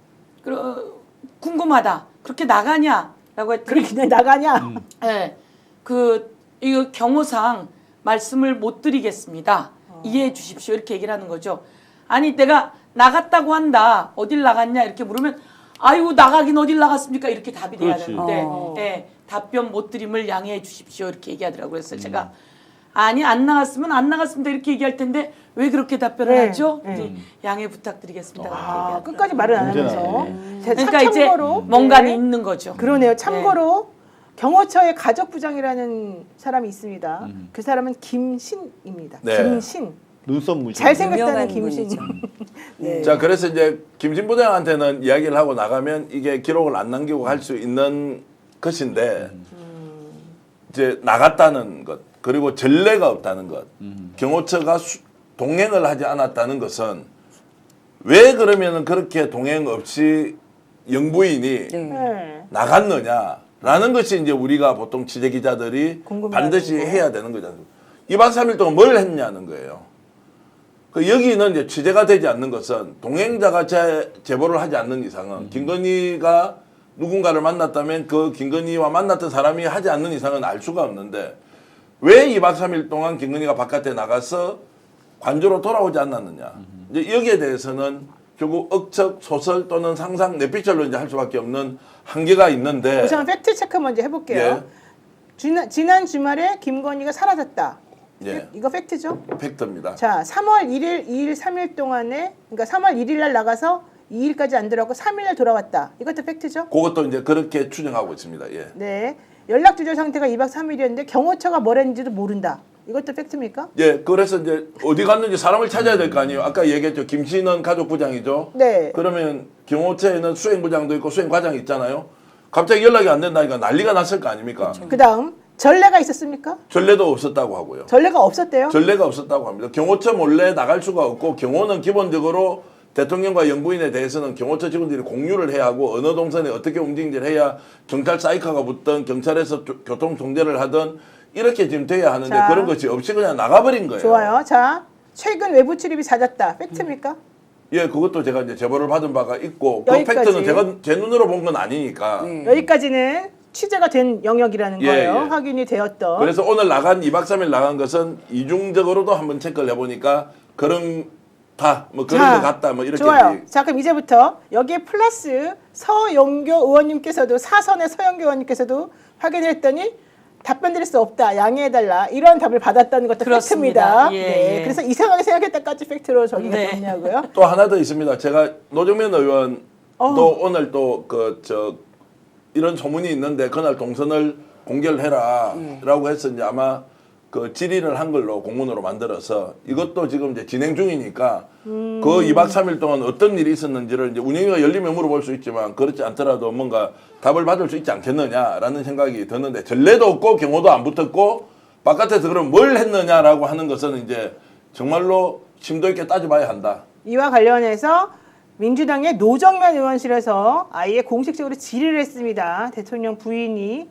궁금하다. 그렇게 나가냐?라고 했더니 그렇게 그냥 나가냐? 예, 이거 경호상 말씀을 못 드리겠습니다. 이해해 주십시오. 이렇게 얘기를 하는 거죠. 아니 내가 나갔다고 한다. 어딜 나갔냐 이렇게 물으면 아이고 나가긴 어딜 나갔습니까? 이렇게 답이 돼야 그렇지. 되는데 예, 답변 못 드림을 양해해 주십시오. 이렇게 얘기하더라고요. 그래서 제가 아니 안 나갔으면 안 나갔습니다. 이렇게 얘기할 텐데 왜 그렇게 답변을 네, 하죠? 네. 이제 양해 부탁드리겠습니다. 그렇게 아, 얘기하더라고요. 끝까지 말을 안 문제는 하면서. 아니네. 그러니까 이제 참고로. 뭔가는 네. 있는 거죠. 그러네요. 참고로 경호처의 가족부장이라는 사람이 있습니다. 그 사람은 김신입니다. 네. 김신. 눈썹 무시. 잘생겼다는 유명한 김신. 분이죠. 네. 자, 그래서 이제 김신 부장한테는 이야기를 하고 나가면 이게 기록을 안 남기고 할 수 있는 것인데 이제 나갔다는 것 그리고 전례가 없다는 것 경호처가 동행을 하지 않았다는 것은 왜 그러면은 그렇게 동행 없이 영부인이 네. 나갔느냐라는 것이 이제 우리가 보통 취재 기자들이 궁금해하는 반드시 거. 해야 되는 거잖아요. 2박 3일 동안 뭘 했냐는 거예요. 그 여기는 이제 취재가 되지 않는 것은 동행자가 제보를 하지 않는 이상은 김건희가 누군가를 만났다면 그 김건희와 만났던 사람이 하지 않는 이상은 알 수가 없는데 왜 2박 3일 동안 김건희가 바깥에 나가서 관저로 돌아오지 않았느냐. 이제 여기에 대해서는 결국 억측, 소설 또는 상상, 내피셜로 이제 할 수밖에 없는 한계가 있는데 우선 팩트 체크 먼저 해볼게요. 지난 주말에 김건희가 사라졌다. 예. 이거 팩트죠? 팩트입니다. 자, 3월 1일, 2일, 3일 동안에, 그러니까 3월 1일 날 나가서 2일까지 안 들어가고 3일 날 돌아왔다. 이것도 팩트죠? 그것도 이제 그렇게 추정하고 있습니다. 예. 네. 연락 두절 상태가 2박 3일이었는데 경호처가 뭘 했는지도 모른다. 이것도 팩트입니까? 예, 그래서 이제 어디 갔는지 사람을 찾아야 될 거 아니에요. 아까 얘기했죠. 김씨는 가족부장이죠. 네. 그러면 경호처에는 수행부장도 있고 수행과장이 있잖아요. 갑자기 연락이 안 된다니까 난리가 났을 거 아닙니까? 그다음 전례가 있었습니까? 전례도 없었다고 하고요. 전례가 없었대요. 전례가 없었다고 합니다. 경호처 몰래 나갈 수가 없고 경호는 기본적으로 대통령과 영부인에 대해서는 경호처 직원들이 공유를 해야 하고 어느 동선에 어떻게 움직인지를 해야 경찰 사이카가 붙든 경찰에서 교통 통제를 하든 이렇게 지금 돼야 하는데 자. 그런 것이 없이 그냥 나가버린 거예요. 좋아요. 자, 최근 외부 출입이 잦았다. 팩트입니까? 예, 그것도 제가 이제 제보를 받은 바가 있고 그 여기까지. 팩트는 제가 제 눈으로 본 건 아니니까. 여기까지는 취재가 된 영역이라는 예, 거예요. 예. 확인이 되었던. 그래서 오늘 나간 2박 3일 나간 것은 이중적으로도 한번 체크를 해보니까 그런 뭐 그런 것 같다 뭐 이렇게 좋아요. 이제 자, 그럼 이제부터 여기에 플러스 서영교 의원님께서도 사선의 서영교 의원님께서도 확인을 했더니 답변 드릴 수 없다. 양해해달라. 이런 답을 받았다는 것도 그렇습니다. 팩트입니다. 예, 네. 예. 그래서 이상하게 생각했다까지 팩트로 저기가 네. 됐냐고요. 또 하나 더 있습니다. 제가 노정면 의원도 오늘 또 이런 소문이 있는데 그날 동선을 공개를 해라라고 해서 이제 아마 그 질의를 한 걸로 공문으로 만들어서 이것도 지금 이제 진행 중이니까 그 2박 3일 동안 어떤 일이 있었는지를 이제 운영위가 열리면 물어볼 수 있지만 그렇지 않더라도 뭔가 답을 받을 수 있지 않겠느냐라는 생각이 드는데 전례도 없고 경호도 안 붙었고 바깥에서 그럼 뭘 했느냐라고 하는 것은 이제 정말로 심도 있게 따져봐야 한다. 이와 관련해서 민주당의 노정면 의원실에서 아예 공식적으로 질의를 했습니다. 대통령 부인이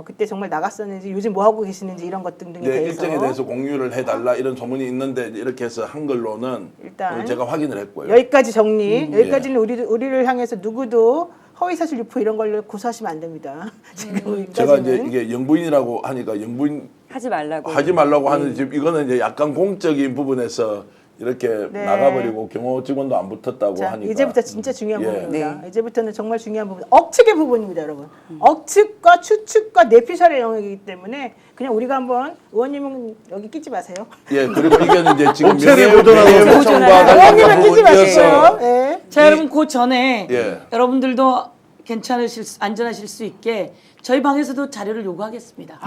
그때 정말 나갔었는지 요즘 뭐 하고 계시는지 이런 것 등등에 네, 대해서 일정에 대해서 공유를 해달라 이런 소문이 있는데 이렇게 해서 한 걸로는 일단 오늘 제가 확인을 했고요. 여기까지 정리. 예. 여기까지는 우리를 향해서 누구도 허위사실 유포 이런 걸로 고소하시면 안 됩니다. 지금 여기까지는. 제가 이제 이게 영부인이라고 하니까 영부인 하지 말라고. 하지 말라고 하는데 지금 이거는 이제 약간 공적인 부분에서 이렇게 네. 나가버리고 경호 직원도 안 붙었다고 자, 하니까 이제부터 진짜 중요한 예. 부분입니다. 이제부터는 정말 중요한 부분. 억측의 부분입니다, 여러분. 억측과 추측과 내피셜의 영역이기 때문에 그냥 우리가 한번 의원님은 여기 끼지 마세요. 예 그리고 이게 이제 지금 업체를 보존하고 명예훼손과 의원님은 관련된 끼지 마시고요. 부분이어서 예. 자, 여러분 그 전에 예. 여러분들도 안전하실 수 있게 저희 방에서도 자료를 요구하겠습니다.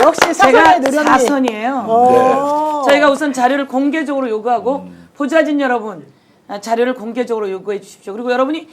역시 제가 사선의 노련미. 사선이에요. 저희가 우선 자료를 공개적으로 요구하고 보좌진 여러분 자료를 공개적으로 요구해 주십시오. 그리고 여러분이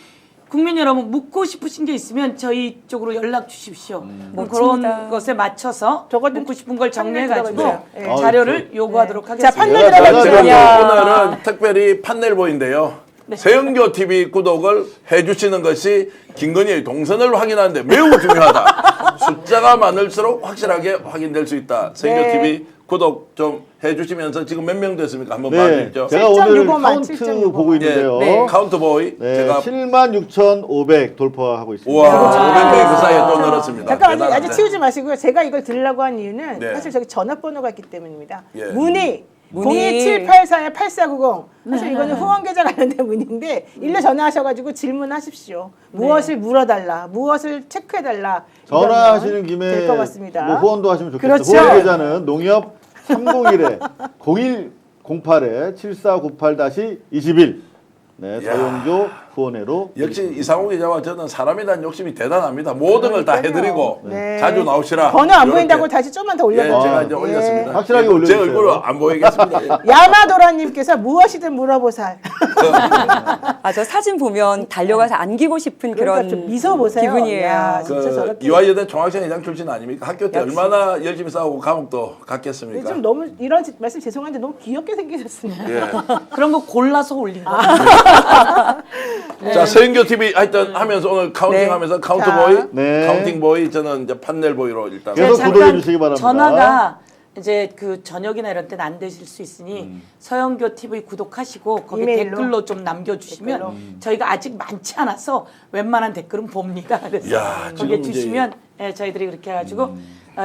국민 여러분 묻고 싶으신 게 있으면 저희 쪽으로 연락 주십시오. 그럼 멋집니다. 그런 것에 맞춰서 저거 좀 묻고 싶은 걸 정리해 가지고 들어가주세요. 예. 자료를 요구하도록 자, 하겠습니다. 판넬 제가 들어가주세요. 오늘은 특별히 판넬보인데요. 세영교 TV 구독을 해주시는 것이 김건희의 동선을 확인하는데 매우 중요하다. 숫자가 많을수록 확실하게 확인될 수 있다. 세영교 네. TV 구독 좀 해주시면서 지금 몇 명 됐습니까? 한번 네, 봐주시죠. 제가 오늘 7.65만, 카운트 7.65. 보고 있는데요. 네. 카운트 보이 네, 제가 76,500 돌파하고 있습니다. 우와 500명이 그 사이에 또 늘었습니다. 잠깐 아직 대단한데. 치우지 마시고요. 제가 이걸 들으려고 한 이유는 네. 사실 저기 전화번호가 있기 때문입니다. 예. 문의 문의. 02784-8490 사실 이거는 후원 계좌 관련된 문의인데 일로 전화하셔가지고 질문하십시오. 무엇을 물어달라, 무엇을 체크해달라. 전화하시는 김에 될것 같습니다. 뭐 후원도 하시면 좋겠어요. 그렇죠. 후원 계좌는 농협 301에 0108에 7498-21 네, 서영교 후원회로 역시 이상호 기자와 저는 사람에 대한 욕심이 대단합니다. 모든 걸 다 해드리고 네. 자주 나오시라. 번호 안 이렇게. 보인다고 다시 좀만 더 예, 올려주세요. 제가 이제 올렸습니다. 확실하게 제 올려주세요. 얼굴을 안 보이겠습니다. 야마도라님께서 무엇이든 물어보살. 저 사진 보면 달려가서 안기고 싶은 그러니까 그런 좀 미소 보세요. 기분이에요. 야, 진짜 저렇게. 이화여대 총학생회장 출신 아닙니까? 학교 때 역시. 얼마나 열심히 싸우고 감옥도 근데 갔겠습니까? 좀 너무 이런 말씀 죄송한데 너무 귀엽게 생기셨습니다. 예. 그런 거 골라서 올린 거. 자, 서영교 TV 하여튼 하면서 오늘 카운팅하면서 카운트 자. 보이, 네. 카운팅 보이 저는 이제 판넬 보이로 일단 계속 잠깐 구독해 주시기 바랍니다. 전화가 이제 그 저녁이나 이런 때는 안 되실 수 있으니 서영교 TV 구독하시고 거기 이메일로? 댓글로 좀 남겨주시면 댓글로? 저희가 아직 많지 않아서 웬만한 댓글은 봅니다. 그래서 야, 거기에 지금 주시면 예, 저희들이 그렇게 해가지고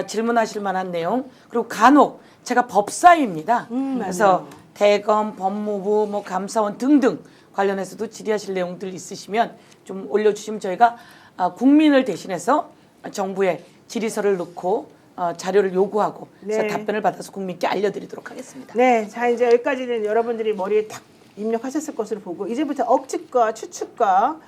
질문하실 만한 내용 그리고 간혹 제가 법사위입니다. 그래서 대검, 법무부, 뭐 감사원 등등 관련해서도 질의하실 내용들 있으시면 좀 올려주시면 저희가 국민을 대신해서 정부에 질의서를 넣고 자료를 요구하고 그래서 네. 답변을 받아서 국민께 알려드리도록 하겠습니다. 네, 자 이제 여기까지는 여러분들이 머리에 딱 입력하셨을 것으로 보고 이제부터 억측과 추측과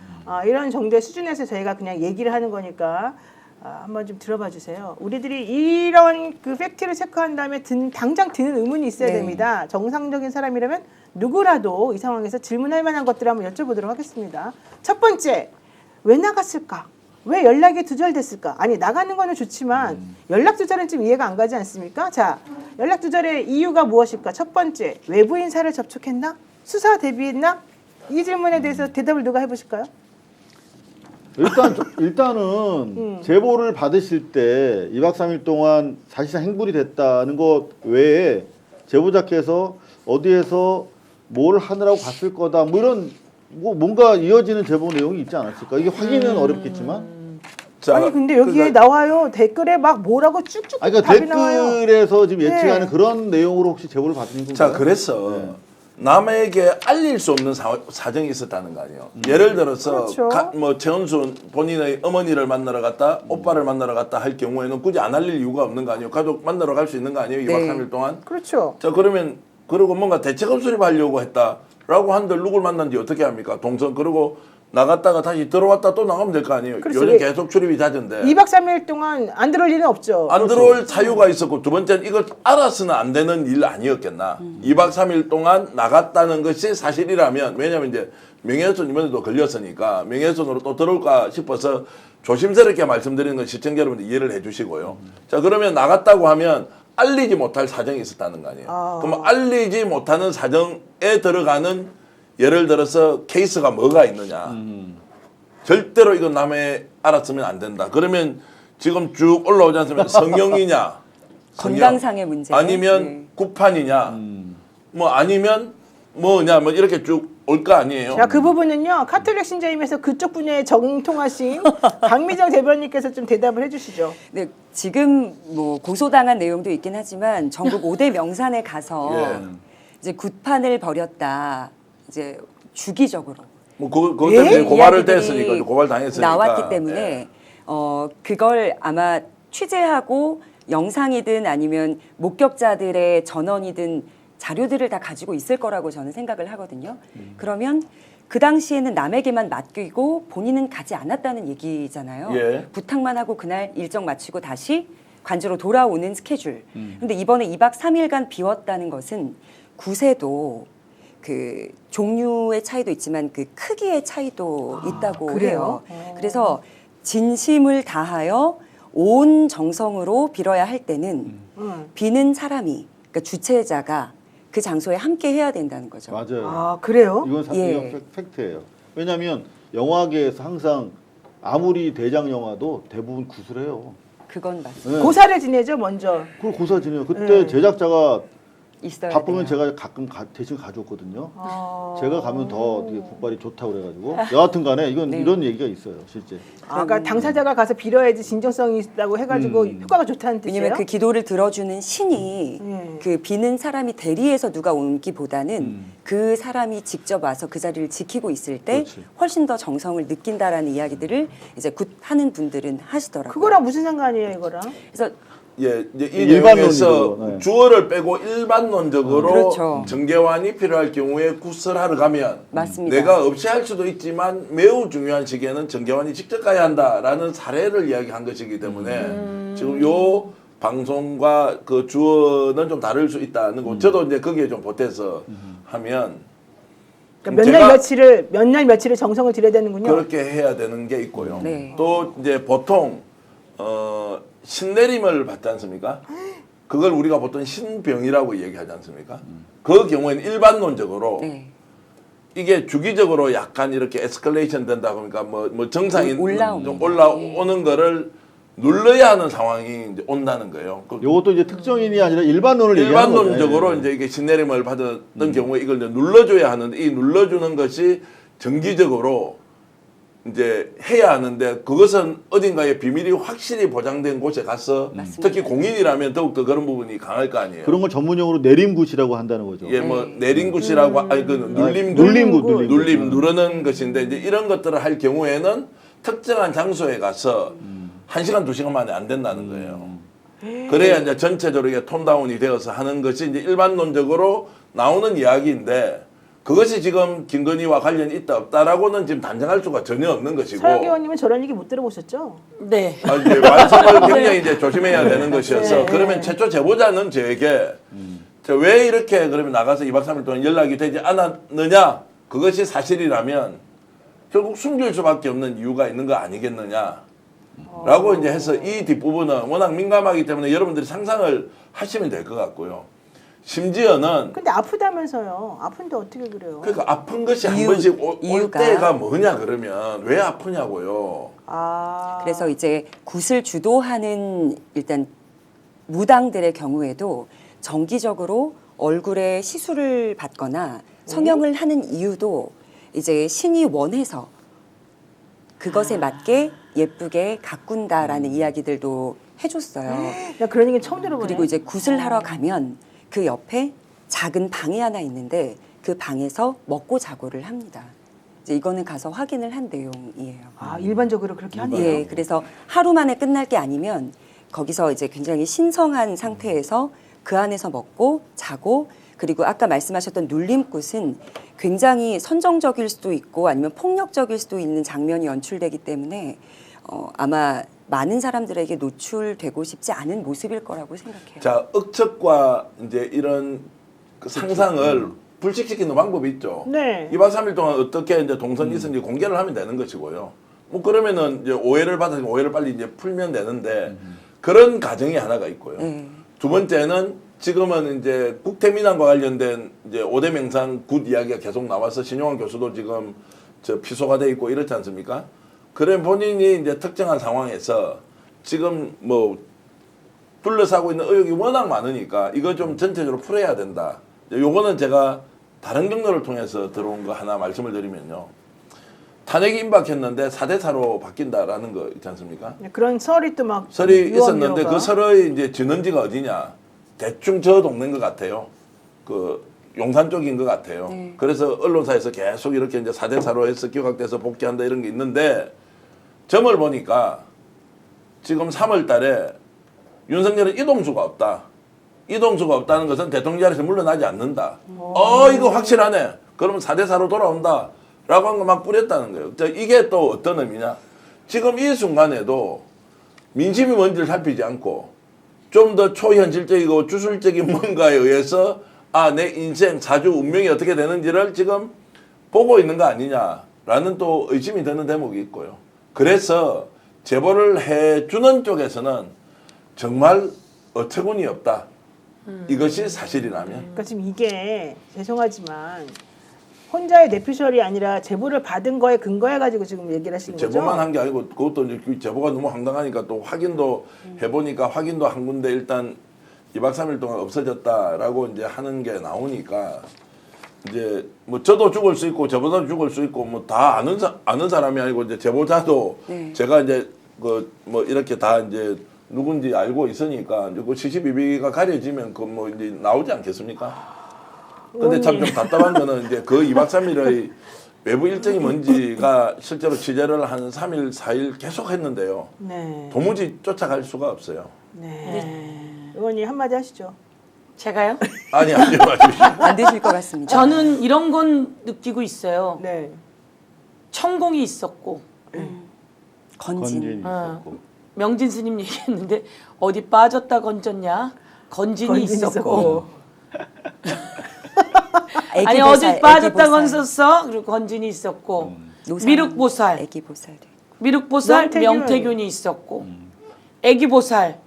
이런 정도의 수준에서 저희가 그냥 얘기를 하는 거니까 한번 좀 들어봐 주세요. 우리들이 이런 그 팩트를 체크한 다음에 당장 드는 의문이 있어야 됩니다. 정상적인 사람이라면 누구라도 이 상황에서 질문할 만한 것들을 한번 여쭤보도록 하겠습니다. 첫 번째, 왜 나갔을까? 왜 연락이 두절됐을까? 아니 나가는 거는 좋지만 연락 두절은 좀 이해가 안 가지 않습니까? 자, 연락 두절의 이유가 무엇일까? 첫 번째, 외부 인사를 접촉했나? 수사 대비했나? 이 질문에 대해서 대답을 누가 해보실까요? 일단은 제보를 받으실 때 2박 3일 동안 사실상 행불이 됐다는 것 외에 제보자께서 어디에서 뭘 하느라고 갔을 거다 뭐 이런 뭐 뭔가 이어지는 제보 내용이 있지 않았을까? 이게 확인은 어렵겠지만. 자, 아니 근데 여기에 그러니까 나와요. 댓글에 막 뭐라고 쭉쭉 아니, 그러니까 답이 나와요. 댓글에서 지금 예측하는 네. 그런 내용으로 혹시 제보를 받은 건가요? 자, 그래서 남에게 알릴 수 없는 사정이 있었다는 거 아니에요. 예를 들어서 그렇죠. 뭐 최은순 본인의 어머니를 만나러 갔다 오빠를 만나러 갔다 할 경우에는 굳이 안 알릴 이유가 없는 거 아니에요. 가족 만나러 갈 수 있는 거 아니에요. 2박 네. 3일 동안. 그렇죠. 자, 그러면 그리고 뭔가 대책업 수립하려고 했다라고 한들 누굴 만난지 어떻게 합니까? 동선 그리고 나갔다가 다시 들어왔다 또 나가면 될 거 아니에요. 그렇죠. 요즘 계속 출입이 잦은데. 2박 3일 동안 안 들어올 일은 없죠. 안 들어올 사유가 있었고 두 번째는 이걸 알아서는 안 되는 일 아니었겠나. 2박 3일 동안 나갔다는 것이 사실이라면 왜냐하면 이제 명예훼손 이번에도 걸렸으니까 명예훼손으로 또 들어올까 싶어서 조심스럽게 말씀드리는 건 시청자 여러분들 이해를 해 주시고요. 자, 그러면 나갔다고 하면 알리지 못할 사정이 있었다는 거 아니에요. 그럼 알리지 못하는 사정에 들어가는 예를 들어서 케이스가 뭐가 있느냐. 절대로 이건 남의 알았으면 안 된다. 그러면 지금 쭉 올라오지 않습니까? 성형이냐, 건강상의 문제. 아니면 네. 구판이냐, 뭐 아니면 뭐냐, 뭐 이렇게 쭉 올 거 아니에요. 자, 그 부분은요. 카톨릭 신자임에서 그쪽 분야에 정통하신 박미정 대변인께서 좀 대답을 해주시죠. 네, 지금 뭐 고소당한 내용도 있긴 하지만 전국 5대 명산에 가서 예. 이제 굿판을 벌였다. 이제 주기적으로 뭐 그것 때문에 고발을 이야기들이 됐으니까 고발 당했으니까 나왔기 때문에 예. 그걸 아마 취재하고 영상이든 아니면 목격자들의 전원이든 자료들을 다 가지고 있을 거라고 저는 생각을 하거든요. 그러면 그 당시에는 남에게만 맡기고 본인은 가지 않았다는 얘기잖아요. 예. 부탁만 하고 그날 일정 마치고 다시 관저로 돌아오는 스케줄. 근데 이번에 2박 3일간 비웠다는 것은 구세도 그 종류의 차이도 있지만 그 크기의 차이도 있다고 그래요? 해요. 그래서 진심을 다하여 온 정성으로 빌어야 할 때는 비는 사람이 그러니까 주최자가 그 장소에 함께 해야 된다는 거죠. 맞아요. 아, 그래요? 이건 예. 이건 팩트예요. 왜냐하면 영화계에서 항상 아무리 대장 영화도 대부분 구술해요. 그건 맞습니다. 네. 고사를 지내죠, 먼저. 그걸 고사 지내요. 그때 제작자가 있어야 바쁘면 돼요. 제가 가끔 대신 가져왔거든요. 아. 제가 가면 더 되게 국발이 좋다고 그래가지고 여하튼간에 이건 네. 이런 얘기가 있어요, 실제. 그러니까 당사자가 가서 빌어야지 진정성이 있다고 해가지고 효과가 좋다는 뜻이에요. 왜냐면 그 기도를 들어주는 신이 그 비는 사람이 대리해서 누가 온기보다는 그 사람이 직접 와서 그 자리를 지키고 있을 때 그렇지. 훨씬 더 정성을 느낀다라는 이야기들을 이제 굿 하는 분들은 하시더라고요. 그거랑 무슨 상관이에요, 이거랑? 그래서 예, 이제 이 일반론적으로, 내용에서 네. 주어를 빼고 일반론적으로 그렇죠. 정계환이 필요할 경우에 구설하러 가면 맞습니다. 내가 없이 할 수도 있지만 매우 중요한 시기에는 정계환이 직접 가야 한다라는 사례를 이야기한 것이기 때문에 지금 요 방송과 그 주어는 좀 다를 수 있다는 거. 저도 이제 거기에 좀 보태서 하면 그러니까 몇 날 며칠을 정성을 들여야 되는군요. 그렇게 해야 되는 게 있고요. 네. 또 이제 보통 신내림을 받지 않습니까? 그걸 우리가 보통 신병이라고 얘기하지 않습니까? 그 경우에는 일반론적으로 네. 이게 주기적으로 약간 이렇게 에스컬레이션 된다 그러니까 뭐 정상이 좀 올라오는 거를 눌러야 하는 상황이 이제 온다는 거예요. 이것도 이제 특정인이 아니라 일반론을 얘기하는 거죠. 일반론적으로 예. 이제 이게 신내림을 받았던 경우에 이걸 이제 눌러줘야 하는데 이 눌러주는 것이 정기적으로 이제 해야 하는데 그것은 어딘가에 비밀이 확실히 보장된 곳에 가서 특히 공인이라면 더욱더 그런 부분이 강할 거 아니에요. 그런 걸 전문용어로 내림굿이라고 한다는 거죠. 예, 뭐 내린굿이라고 아니 그 눌림굿. 눌림 누르는 것인데 이제 이런 것들을 할 경우에는 특정한 장소에 가서 1시간 2시간 만에 안 된다는 거예요. 그래야 이제 전체적으로 이게 톤다운이 되어서 하는 것이 이제 일반론적으로 나오는 이야기인데 그것이 지금 김건희와 관련이 있다 없다라고는 지금 단정할 수가 전혀 없는 것이고. 서영 의원님은 저런 얘기 못 들어보셨죠? 네. 아, 이제 완성을 굉장히 이제 조심해야 되는 것이어서 그러면 최초 제보자는 저에게 왜 이렇게 그러면 나가서 2박 3일 동안 연락이 되지 않았느냐 그것이 사실이라면 결국 숨길 수밖에 없는 이유가 있는 거 아니겠느냐 라고 이제 해서 이 뒷부분은 워낙 민감하기 때문에 여러분들이 상상을 하시면 될 것 같고요. 심지어는 근데 아프다면서요. 아픈데 어떻게 그래요? 그러니까 아픈 것이 한 이유- 번씩 올 이유가- 때가 뭐냐 그러면 왜 아프냐고요. 아. 그래서 이제 굿을 주도하는 일단 무당들의 경우에도 정기적으로 얼굴에 시술을 받거나 성형을 하는 이유도 이제 신이 원해서 그것에 맞게 예쁘게 가꾼다라는 이야기들도 해줬어요. 나 그런 얘기 처음 들어보네. 그리고 이제 굿을 하러 가면 그 옆에 작은 방이 하나 있는데 그 방에서 먹고 자고를 합니다. 이제 이거는 가서 확인을 한 내용이에요. 아, 일반적으로 그렇게 하네요. 예, 그래서 하루 만에 끝날 게 아니면 거기서 이제 굉장히 신성한 상태에서 그 안에서 먹고 자고 그리고 아까 말씀하셨던 눌림굿은 굉장히 선정적일 수도 있고 아니면 폭력적일 수도 있는 장면이 연출되기 때문에 아마 많은 사람들에게 노출되고 싶지 않은 모습일 거라고 생각해요. 자, 억측과 이제 이런 그 상상을 불식시키는 방법이 있죠. 네. 2박 3일 동안 어떻게 이제 동선이 있는지 공개를 하면 되는 것이고요. 뭐 그러면은 이제 오해를 받아서 오해를 빨리 이제 풀면 되는데 그런 가정이 하나가 있고요. 네. 두 번째는 지금은 이제 국태민안과 관련된 이제 5대 명상 굿 이야기가 계속 나와서 신용환 교수도 지금 저 피소가 돼 있고 이렇지 않습니까? 그래 본인이 이제 특정한 상황에서 지금 뭐 둘러싸고 있는 의혹이 워낙 많으니까 이거 좀 전체적으로 풀어야 된다. 요거는 제가 다른 경로를 통해서 들어온 거 하나 말씀을 드리면요. 탄핵이 임박했는데 4대4로 바뀐다라는 거 있지 않습니까? 그런 설이 또 막 설이 있었는데 유언비어가. 그 설의 이제 진원지가 어디냐? 대충 저 동네인 것 같아요. 그 용산 쪽인 것 같아요. 네. 그래서 언론사에서 계속 이렇게 이제 4대4로 해서 기각돼서 복귀한다 이런 게 있는데 점을 보니까 지금 3월 달에 윤석열은 이동수가 없다. 이동수가 없다는 것은 대통령 자리에서 물러나지 않는다. 이거 확실하네. 그러면 4대4로 돌아온다. 라고 한 거 막 뿌렸다는 거예요. 자, 이게 또 어떤 의미냐. 지금 이 순간에도 민심이 뭔지를 살피지 않고 좀 더 초현실적이고 주술적인 뭔가에 의해서 내 인생, 사주, 운명이 어떻게 되는지를 지금 보고 있는 거 아니냐라는 또 의심이 드는 대목이 있고요. 그래서 제보를 해주는 쪽에서는 정말 어처구니 없다. 이것이 사실이라면. 그러니까 지금 이게 죄송하지만 혼자의 뇌피셜이 아니라 제보를 받은 거에 근거해가지고 지금 얘기를 하시는 거죠? 제보만 한 게 아니고 그것도 이제 그 제보가 너무 황당하니까 또 확인도 해보니까 확인도 한 군데 일단 2박 3일 동안 없어졌다라고 이제 하는 게 나오니까 이제 뭐 저도 죽을 수 있고 저보다 죽을 수 있고 뭐 다 아는 사람이 아니고 이제 제보자도 네. 제가 이제 그 뭐 이렇게 다 이제 누군지 알고 있으니까 그 시시비비가 가려지면 그 뭐 이제 나오지 않겠습니까? 근데 참 좀 답답한 거는 이제 그 2박 3일의 외부 일정이 뭔지가 실제로 취재를 한 3일, 4일 계속 했는데요. 네. 도무지 쫓아갈 수가 없어요. 네. 의원님 한마디 하시죠. 제가요? 아니, 마십시오. 안 되실 것 같습니다. 저는 이런 건 느끼고 있어요. 네. 천공이 있었고 건진. 건진이 어. 있었고. 명진 스님 얘기했는데 어디 빠졌다 건졌냐? 건진이 건진이 있었고. 아니 애기보살, 어디 빠졌다 애기보살. 건졌어? 그리고 건진이 있었고 노상, 미륵보살, 애기보살. 미륵보살 명태균. 명태균이 있었고 애기보살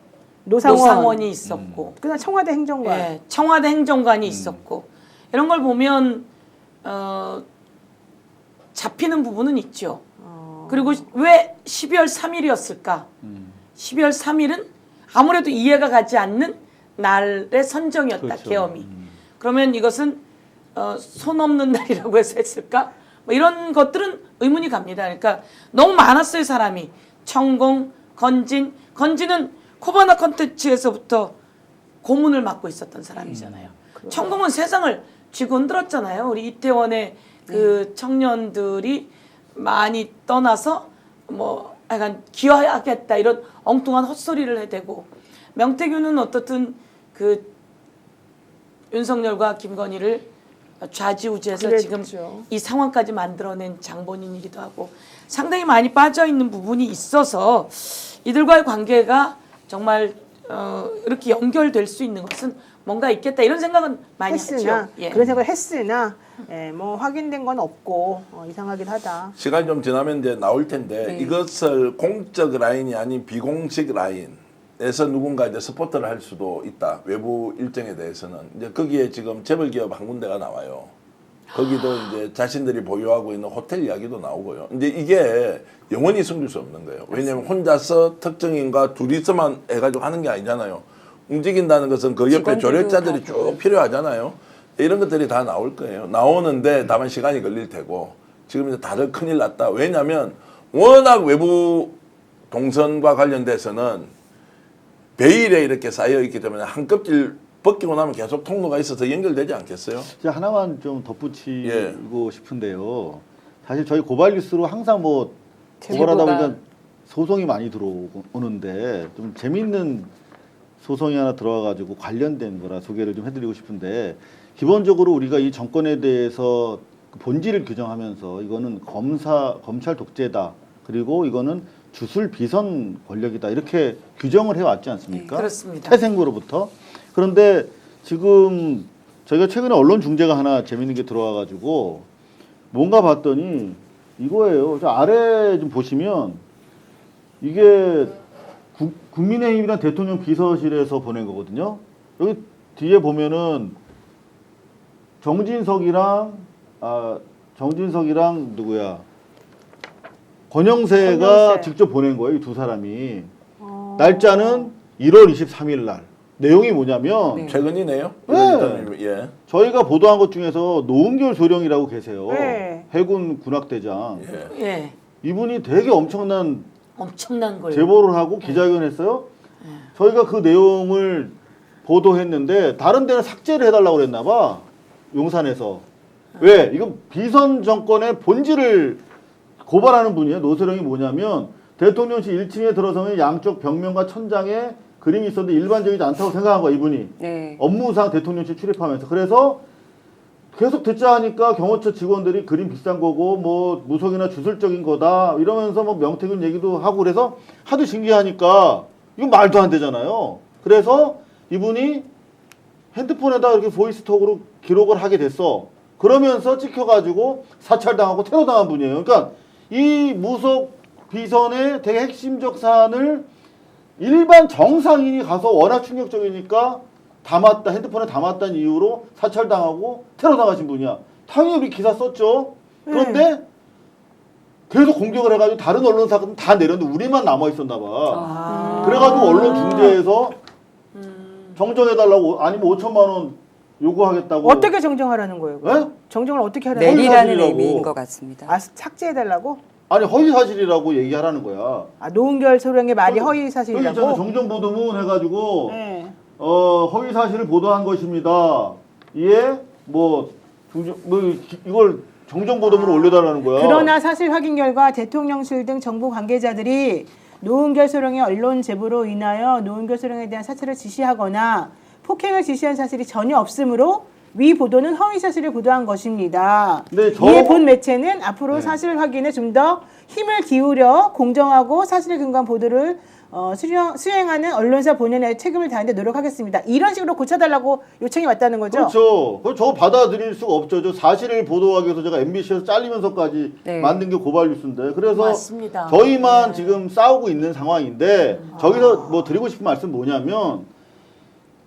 노상원. 노상원이 있었고 그다음 청와대 행정관. 예, 청와대 행정관이 있었고 이런 걸 보면 잡히는 부분은 있죠. 그리고 왜 12월 3일이었을까? 12월 3일은 아무래도 이해가 가지 않는 날의 선정이었다. 그렇죠. 계엄이. 그러면 이것은 손 없는 날이라고 해서 했을까? 뭐 이런 것들은 의문이 갑니다. 그러니까 너무 많았어요, 사람이. 천공, 건진. 건진은 코바나 컨텐츠에서부터 고문을 맡고 있었던 사람이잖아요. 천공은 세상을 쥐고 흔들었잖아요. 우리 이태원의 그 청년들이 많이 떠나서 뭐 약간 기여하겠다 이런 엉뚱한 헛소리를 해대고 명태균은 어떻든 그 윤석열과 김건희를 좌지우지해서 그랬죠. 지금 이 상황까지 만들어낸 장본인이기도 하고 상당히 많이 빠져있는 부분이 있어서 이들과의 관계가 정말 이렇게 연결될 수 있는 것은 뭔가 있겠다 이런 생각은 많이 했으나 하죠. 예. 그런 생각을 했으나 뭐 확인된 건 없고 이상하긴 하다. 시간이 좀 지나면 이제 나올 텐데 네. 이것을 공적 라인이 아닌 비공식 라인 에서 누군가 이제 스포트를 할 수도 있다. 외부 일정에 대해서는 이제 거기에 지금 재벌기업 한 군데가 나와요. 거기도 이제 자신들이 보유하고 있는 호텔 이야기도 나오고요. 이제 이게 영원히 숨길 수 없는 거예요. 왜냐하면 혼자서 특정인과 둘이서만 해가지고 하는 게 아니잖아요. 움직인다는 것은 그 옆에 직원들도 조력자들이 다 쭉 필요하잖아요. 이런 것들이 다 나올 거예요. 나오는데 다만 시간이 걸릴 테고 지금 이제 다들 큰일 났다. 왜냐하면 워낙 외부 동선과 관련돼서는 베일에 이렇게 쌓여 있기 때문에 한 껍질 벗기고 나면 계속 통로가 있어서 연결되지 않겠어요? 제가 하나만 좀 덧붙이고 예. 싶은데요. 사실 저희 고발뉴스로 항상 뭐 고발하다 보니까 소송이 많이 들어오는데 좀 재미있는 소송이 하나 들어와가지고 관련된 거라 소개를 좀 해드리고 싶은데 기본적으로 우리가 이 정권에 대해서 그 본질을 규정하면서 이거는 검찰 독재다. 그리고 이거는 주술 비선 권력이다. 이렇게 규정을 해왔지 않습니까? 네, 그렇습니다. 태생부로부터. 그런데 지금 저희가 최근에 언론 중재가 하나 재밌는 게 들어와가지고 뭔가 봤더니 이거예요. 저 아래 좀 보시면 이게 국민의힘이랑 대통령 비서실에서 보낸 거거든요. 여기 뒤에 보면은 정진석이랑 누구야? 권영세가 권영세. 직접 보낸 거예요. 이 두 사람이. 날짜는 1월 23일 날. 내용이 뭐냐면 네. 최근이네요. 네. 예. 저희가 보도한 것 중에서 노은결 소령이라고 계세요. 네. 해군 군악대장. 예. 예, 이분이 되게 엄청난 엄청난 걸. 제보를 하고 기자회견 했어요. 저희가 그 내용을 보도했는데 다른 데는 삭제를 해달라고 그랬나 봐. 용산에서. 왜? 이건 비선 정권의 본질을 고발하는 분이에요. 노소령이 뭐냐면 대통령실 1층에 들어서면 양쪽 벽면과 천장에 그림이 있었는데 일반적이지 않다고 생각한 거야, 이분이. 네. 업무상 대통령실 출입하면서. 그래서 계속 듣자 하니까 경호처 직원들이 그림 비싼 거고 뭐 무속이나 주술적인 거다 이러면서 뭐 명태균 얘기도 하고 그래서 하도 신기하니까 이건 말도 안 되잖아요. 그래서 이분이 핸드폰에다 이렇게 보이스톡으로 기록을 하게 됐어. 그러면서 찍혀가지고 사찰당하고 테러당한 분이에요. 그러니까 이 무속 비선의 되게 핵심적 사안을 일반 정상인이 가서 워낙 충격적이니까 담았다, 핸드폰에 담았다는 이유로 사찰당하고 테러당하신 분이야. 당연히 우리 기사 썼죠. 그런데 계속 공격을 해가지고 다른 언론사들은 다 내렸는데 우리만 남아있었나 봐. 그래가지고 언론 중재에서 정정해달라고 아니면 5천만 원 요구하겠다고. 어떻게 정정하라는 거예요? 네? 정정을 어떻게 하라는 허위 거예요? 내리라는 사실이라고. 의미인 것 같습니다. 아, 삭제해달라고? 아니 허위 사실이라고 얘기하라는 거야. 아, 노은결 소령의 말이 허위 여기 있잖아 사실이라고? 정정보도문 해가지고 네. 허위 사실을 보도한 것입니다. 이에 이걸 정정보도문을 올려달라는 거야. 그러나 사실 확인 결과 대통령실 등 정부 관계자들이 노은결 소령의 언론 제보로 인하여 노은결 소령에 대한 사찰을 지시하거나 폭행을 지시한 사실이 전혀 없으므로 위 보도는 허위 사실을 보도한 것입니다. 네, 이에 본 매체는 앞으로 사실 확인에 좀 더 힘을 기울여 공정하고 사실에 근거한 보도를 수행하는 언론사 본연의 책임을 다하는 데 노력하겠습니다. 이런 식으로 고쳐달라고 요청이 왔다는 거죠? 그렇죠. 저거 받아들일 수가 없죠. 저 사실을 보도하기 위해서 제가 MBC에서 잘리면서까지 네. 만든 게 고발뉴스인데 그래서 맞습니다. 저희만 지금 싸우고 있는 상황인데 저기서 뭐 드리고 싶은 말씀 뭐냐면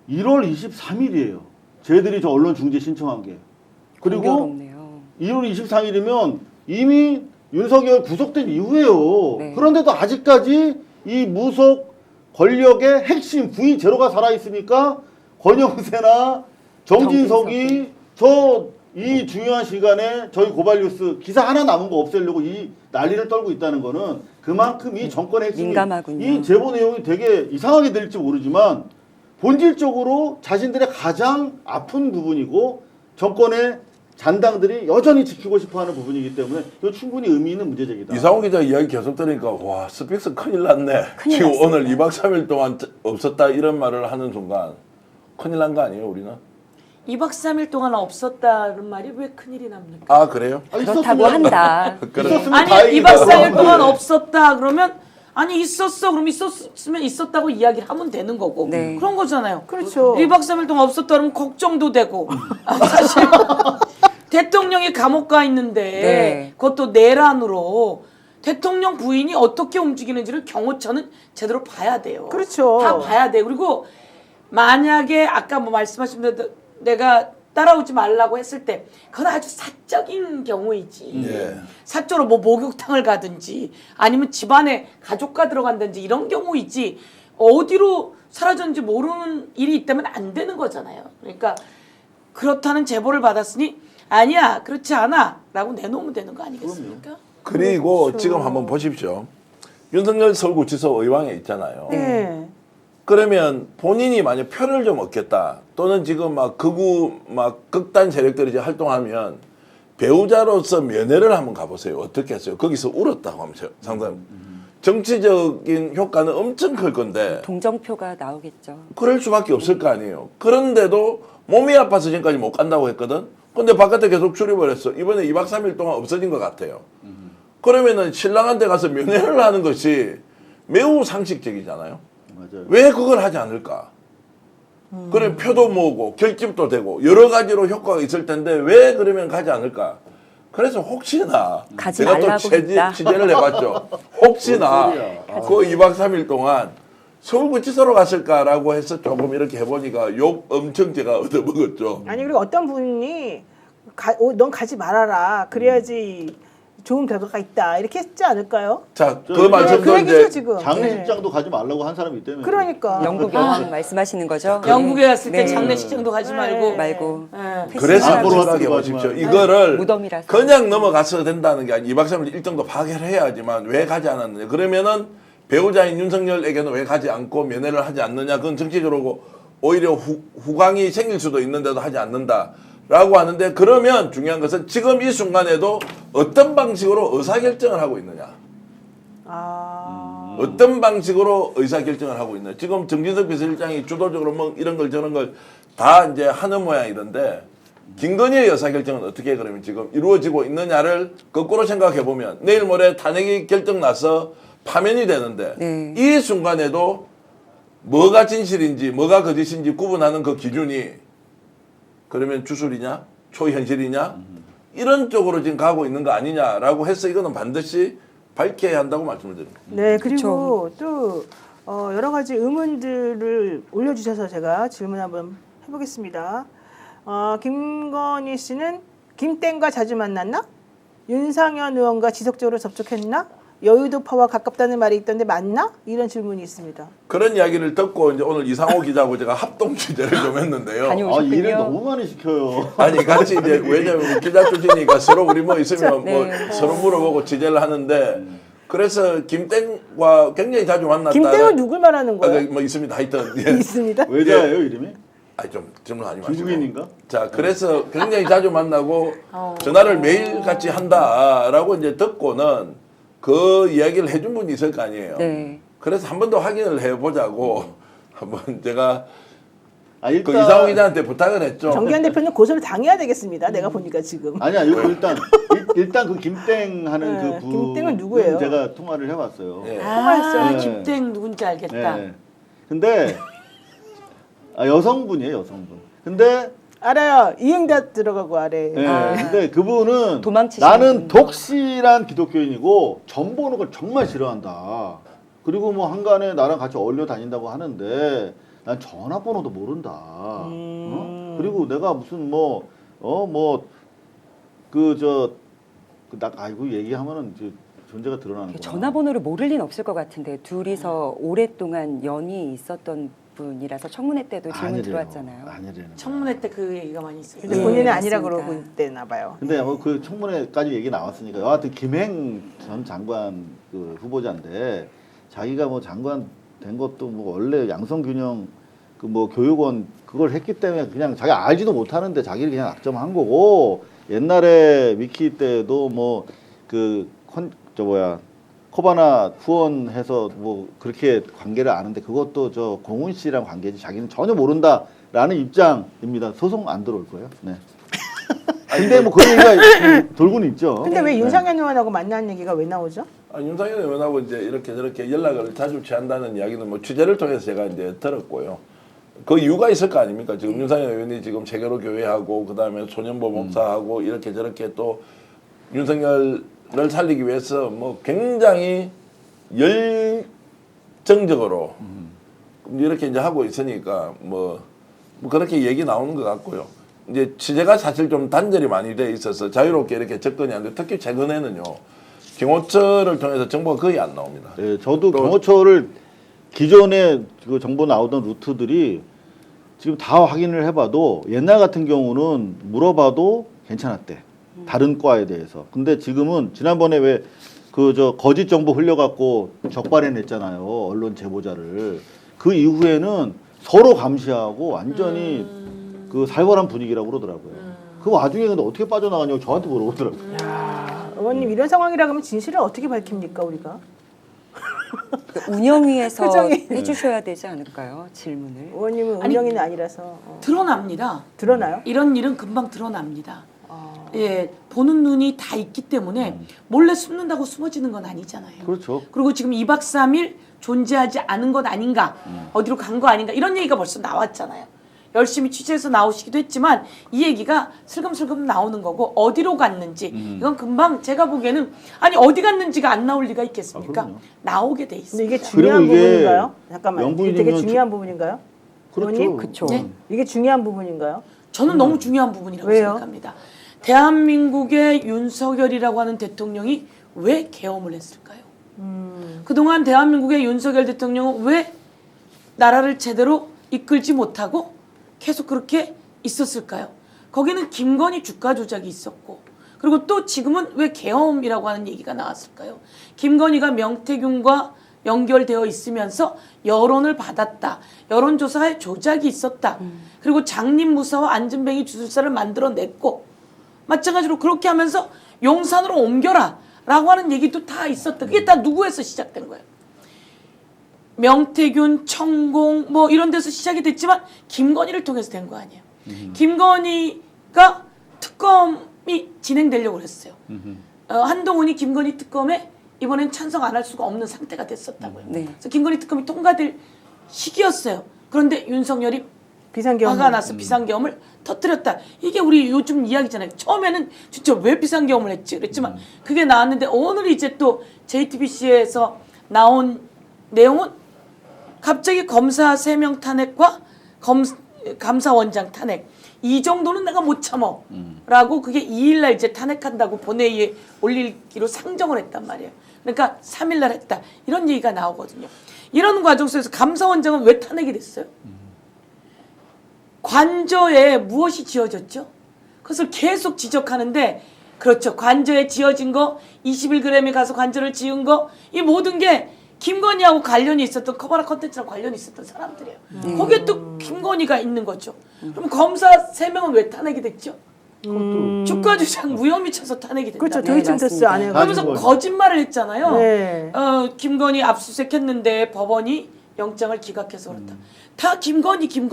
1월 23일이에요. 쟤들이 저 언론 중재 신청한 게. 그리고 공교롭네요. 1월 23일이면 이미 윤석열 구속된 이후에요. 네. 그런데도 아직까지 이 무속 권력의 핵심 V0가 살아있으니까 권영세나 정진석이 이 중요한 시간에 저희 고발뉴스 기사 하나 남은 거 없애려고 이 난리를 떨고 있다는 거는 그만큼 이 정권의 핵심이 민감하군요. 이 제보 내용이 되게 이상하게 들릴지 모르지만 본질적으로 자신들의 가장 아픈 부분이고 정권의 잔당들이 여전히 지키고 싶어하는 부분이기 때문에 이거 충분히 의미 있는 문제제기다. 이상호 기자 이야기 계속 들으니까 와 스픽스 큰일 났네. 큰일 지금 났습니다. 오늘 2박 3일 동안 없었다 이런 말을 하는 순간 큰일 난 거 아니에요 우리는? 2박 3일 동안 없었다는 말이 왜 큰일이 납니까? 아 그래요? 그렇다고 한다. 있었으면 아니 다행이다. 2박 4일 동안 없었다 그러면 아니 있었어 그럼 있었으면 있었다고 이야기를 하면 되는 거고 네. 그런 거잖아요. 그렇죠. 2박 3일 동안 없었다 그러면 걱정도 되고 사실 대통령이 감옥 가 있는데 네. 그것도 내란으로 대통령 부인이 어떻게 움직이는지를 경호처는 제대로 봐야 돼요. 그렇죠. 다 봐야 돼. 그리고 만약에 아까 뭐 말씀하신 대로 내가 따라오지 말라고 했을 때 그건 아주 사적인 경우이지. 예. 사적으로 뭐 목욕탕을 가든지 아니면 집안에 가족과 들어간다든지 이런 경우이지 어디로 사라졌는지 모르는 일이 있다면 안 되는 거잖아요. 그러니까 그렇다는 제보를 받았으니 아니야 그렇지 않아 라고 내놓으면 되는 거 아니겠습니까? 그리고 지금 한번 보십시오. 윤석열 서울구치소 의왕에 있잖아요. 네. 그러면 본인이 만약 표를 좀 얻겠다 또는 지금 막 극우 막 극단 세력들이 이제 활동하면 배우자로서 면회를 한번 가보세요. 어떻게 했어요? 거기서 울었다고 하면서 상당히 정치적인 효과는 엄청 클 건데 동정표가 나오겠죠. 그럴 수밖에 없을 거 아니에요. 그런데도 몸이 아파서 지금까지 못 간다고 했거든. 근데 바깥에 계속 출입을 했어. 이번에 2박 3일 동안 없어진 것 같아요. 그러면은 신랑한테 가서 면회를 하는 것이 매우 상식적이잖아요. 맞아요. 왜 그걸 하지 않을까? 그래 표도 모으고 결집도 되고 여러 가지로 효과가 있을 텐데 왜 그러면 가지 않을까? 그래서 혹시나 가지 제가 또 말라고 했다. 취재를 해봤죠. 혹시나 뭔 소리야. 그 2박 3일 동안 서울구치소로 갔을까라고 해서 조금 이렇게 해보니까 욕 엄청 제가 얻어먹었죠. 아니 그리고 어떤 분이 넌 가지 말아라. 그래야지 좋은 결과가 있다. 이렇게 했지 않을까요? 자, 그 그 말씀도 그 얘기죠 이제 지금. 장례식장도 가지 말라고 한 사람이 있다면. 그러니까. 영국 여왕 말씀하시는 거죠? 영국에 갔을 때 네. 장례식장도 가지 말고 말고 예. 그래서 패스하라고. 생각해 보십시오. 이거를 무덤이라서. 그냥 넘어갔어야 된다는 게 아니고 2박 3일 일정도 파악을 해야지만 왜 가지 않았느냐. 그러면은 배우자인 윤석열에게는 왜 가지 않고 면회를 하지 않느냐. 그건 정치적으로 오히려 후광이 생길 수도 있는데도 하지 않는다라고 하는데 그러면 중요한 것은 지금 이 순간에도 어떤 방식으로 의사결정을 하고 있느냐. 어떤 방식으로 의사결정을 하고 있느냐. 지금 정진석 비서실장이 주도적으로 뭐 이런 걸 저런 걸 다 이제 하는 모양이던데 김건희의 의사결정은 어떻게 그러면 지금 이루어지고 있느냐를 거꾸로 생각해 보면 내일 모레 탄핵이 결정나서 파면이 되는데 네. 이 순간에도 뭐가 진실인지 뭐가 거짓인지 구분하는 그 기준이 그러면 주술이냐 초현실이냐 이런 쪽으로 지금 가고 있는 거 아니냐라고 해서 이거는 반드시 밝혀야 한다고 말씀을 드립니다. 네, 그리고 또 여러 가지 의문들을 올려주셔서 제가 질문 한번 해보겠습니다. 김건희 씨는 김땡과 자주 만났나? 윤상현 의원과 지속적으로 접촉했나? 여의도파와 가깝다는 말이 있던데 맞나? 이런 질문이 있습니다. 그런 이야기를 듣고 이제 오늘 이상호 기자하고 제가 합동 취재를 좀 했는데요. 다녀오셨군요. 일을 너무 많이 시켜요. 아니 같이 이제 왜냐면 기자 출신이니까 서로 우리 뭐 있으면 뭐 네. 서로 물어보고 취재를 하는데 그래서 김땡과 굉장히 자주 만났다. 김땡은 누굴 말하는 거예요? 뭐 있습니다. 하여튼 예. 있습니다. 외자예요 이름이? 아니 좀 질문하지 마시고. 중국인인가? 자 그래서 굉장히 자주 만나고 전화를 매일 같이 한다라고 이제 듣고는 그 이야기를 해준 분이 있을 거 아니에요. 네. 그래서 한 번 더 확인을 해보자고 한번 제가 아 그 이상호 기자한테 부탁을 했죠. 정기현 대표는 고소를 당해야 되겠습니다. 내가 보니까 지금. 아니야 이거 일단 그 김땡 하는 네, 그 김땡은 누구예요? 제가 통화를 해봤어요. 예. 아 네. 김땡 누군지 알겠다. 네. 근데 여성분이에요 여성분. 근데 알아요. 이응답 들어가고 아래. 네. 근데 그분은 도망치시는 나는 분인가? 독실한 기독교인이고 점 보는 걸 정말 싫어한다. 그리고 뭐 한간에 나랑 같이 어울려 다닌다고 하는데 난 전화번호도 모른다. 어? 그리고 내가 무슨 아이고 얘기하면은 이제 존재가 드러나는 거야. 전화번호를 모를 리는 없을 것 같은데 둘이서 오랫동안 연이 있었던 분이라서 청문회 때도 질문 들어왔잖아요. 아니래요. 청문회 때 그 얘기가 많이 있어요. 근데 네, 본인은 아니라 맞습니다. 그러고 있대나 봐요. 근데 뭐 그 청문회까지 얘기 나왔으니까 여하튼 김행 전 장관 그 후보자인데 자기가 뭐 장관 된 것도 뭐 원래 양성균형 그 뭐 교육원 그걸 했기 때문에 그냥 자기 알지도 못하는데 자기를 그냥 낙점한 거고 옛날에 미키 때도 뭐 그 코바나 후원해서 뭐 그렇게 관계를 아는데 그것도 저 공훈 씨랑 관계지 자기는 전혀 모른다라는 입장입니다. 소송 안 들어올 거예요. 네. 근데 뭐 그런 얘기가 돌고는 있죠. 근데 왜 윤상현 의원하고 만난 얘기가 왜 나오죠? 윤상현 의원하고 이제 이렇게 저렇게 연락을 자주 취한다는 이야기는 뭐 취재를 통해서 제가 이제 들었고요. 그 이유가 있을 거 아닙니까? 지금 윤상현 의원이 지금 세계로 교회하고 그다음에 소년보 목사하고 이렇게 저렇게 또 윤석열 살리기 위해서 뭐 굉장히 열정적으로 이렇게 이제 하고 있으니까 뭐 그렇게 얘기 나오는 것 같고요. 이제 취재가 사실 좀 단절이 많이 돼 있어서 자유롭게 이렇게 접근이 안 돼. 특히 최근에는요. 경호처를 통해서 정보가 거의 안 나옵니다. 네, 저도 경호처를 기존에 그 정보 나오던 루트들이 지금 다 확인을 해봐도 옛날 같은 경우는 물어봐도 괜찮았대. 다른 과에 대해서. 근데 지금은 지난번에 왜 그 저 거짓 정보 흘려갖고 적발해냈잖아요. 언론 제보자를. 그 이후에는 서로 감시하고 완전히 그 살벌한 분위기라고 그러더라고요. 그 와중에 근데 어떻게 빠져나가냐고 저한테 물어보더라고요. 야, 의원님 이런 상황이라 그러면 진실을 어떻게 밝힙니까 우리가? 운영위에서 표정이. 해주셔야 되지 않을까요? 질문을. 의원님은 아니, 운영인은 아니라서 드러납니다. 드러나요? 이런 일은 금방 드러납니다. 예, 보는 눈이 다 있기 때문에 몰래 숨는다고 숨어지는 건 아니잖아요. 그렇죠. 그리고 지금 2박 3일 존재하지 않은 것 아닌가, 어디로 간 거 아닌가 이런 얘기가 벌써 나왔잖아요. 열심히 취재해서 나오시기도 했지만 이 얘기가 슬금슬금 나오는 거고 어디로 갔는지 이건 금방 제가 보기에는 아니 어디 갔는지가 안 나올 리가 있겠습니까? 그럼요. 나오게 돼 근데 있습니다. 이게 중요한 그리고 이게 부분인가요? 잠깐만 이게 되게 영부인이면 중요한 부분인가요? 그렇죠. 의원님? 그쵸. 네? 이게 중요한 부분인가요? 저는 너무 중요한 부분이라고 왜요? 생각합니다. 대한민국의 윤석열이라고 하는 대통령이 왜 계엄을 했을까요? 그동안 대한민국의 윤석열 대통령은 왜 나라를 제대로 이끌지 못하고 계속 그렇게 있었을까요? 거기는 김건희 주가 조작이 있었고 그리고 또 지금은 왜 계엄이라고 하는 얘기가 나왔을까요? 김건희가 명태균과 연결되어 있으면서 여론을 받았다. 여론조사에 조작이 있었다. 그리고 장립무사와 안진뱅이 주술사를 만들어냈고 마찬가지로 그렇게 하면서 용산으로 옮겨라 라고 하는 얘기도 다 있었다. 그게 다 누구에서 시작된 거예요? 명태균, 천공 뭐 이런 데서 시작이 됐지만 김건희를 통해서 된 거 아니에요. 김건희가 특검이 진행되려고 그랬어요. 한동훈이 김건희 특검에 이번엔 찬성 안 할 수가 없는 상태가 됐었다고요. 네. 그래서 김건희 특검이 통과될 시기였어요. 그런데 윤석열이 비상계엄 화가 나서 비상계엄을 터뜨렸다. 이게 우리 요즘 이야기잖아요. 처음에는 진짜 왜 비상계엄을 했지 그랬지만 그게 나왔는데 오늘 이제 또 JTBC에서 나온 내용은 갑자기 검사 3명 탄핵과 감사원장 탄핵 이 정도는 내가 못 참어 라고 그게 2일날 이제 탄핵한다고 본회의에 올리기로 상정을 했단 말이에요. 그러니까 3일날 했다 이런 얘기가 나오거든요. 이런 과정 속에서 감사원장은 왜 탄핵이 됐어요? 관저에 무엇이 지어졌죠? 그것을 계속 지적하는데 그렇죠. 관저에 지어진 거 21g에 가서 관저를 지은 거 이 모든 게 김건희하고 관련이 있었던 커버라 컨텐츠랑 관련이 있었던 사람들이에요. 거기에 또 김건희가 있는 거죠. 그럼 검사 3명은 왜 탄핵이 됐죠? 주가 조작 무혐의 쳐서 탄핵이 됐다. 그렇죠. 네, 도이치모터스 맞습니다. 안에 그러면서 가지고 거짓말을 했잖아요. 네. 김건희 압수수색했는데 법원이 영장을 기각해서 그렇다. 다 김건희예요.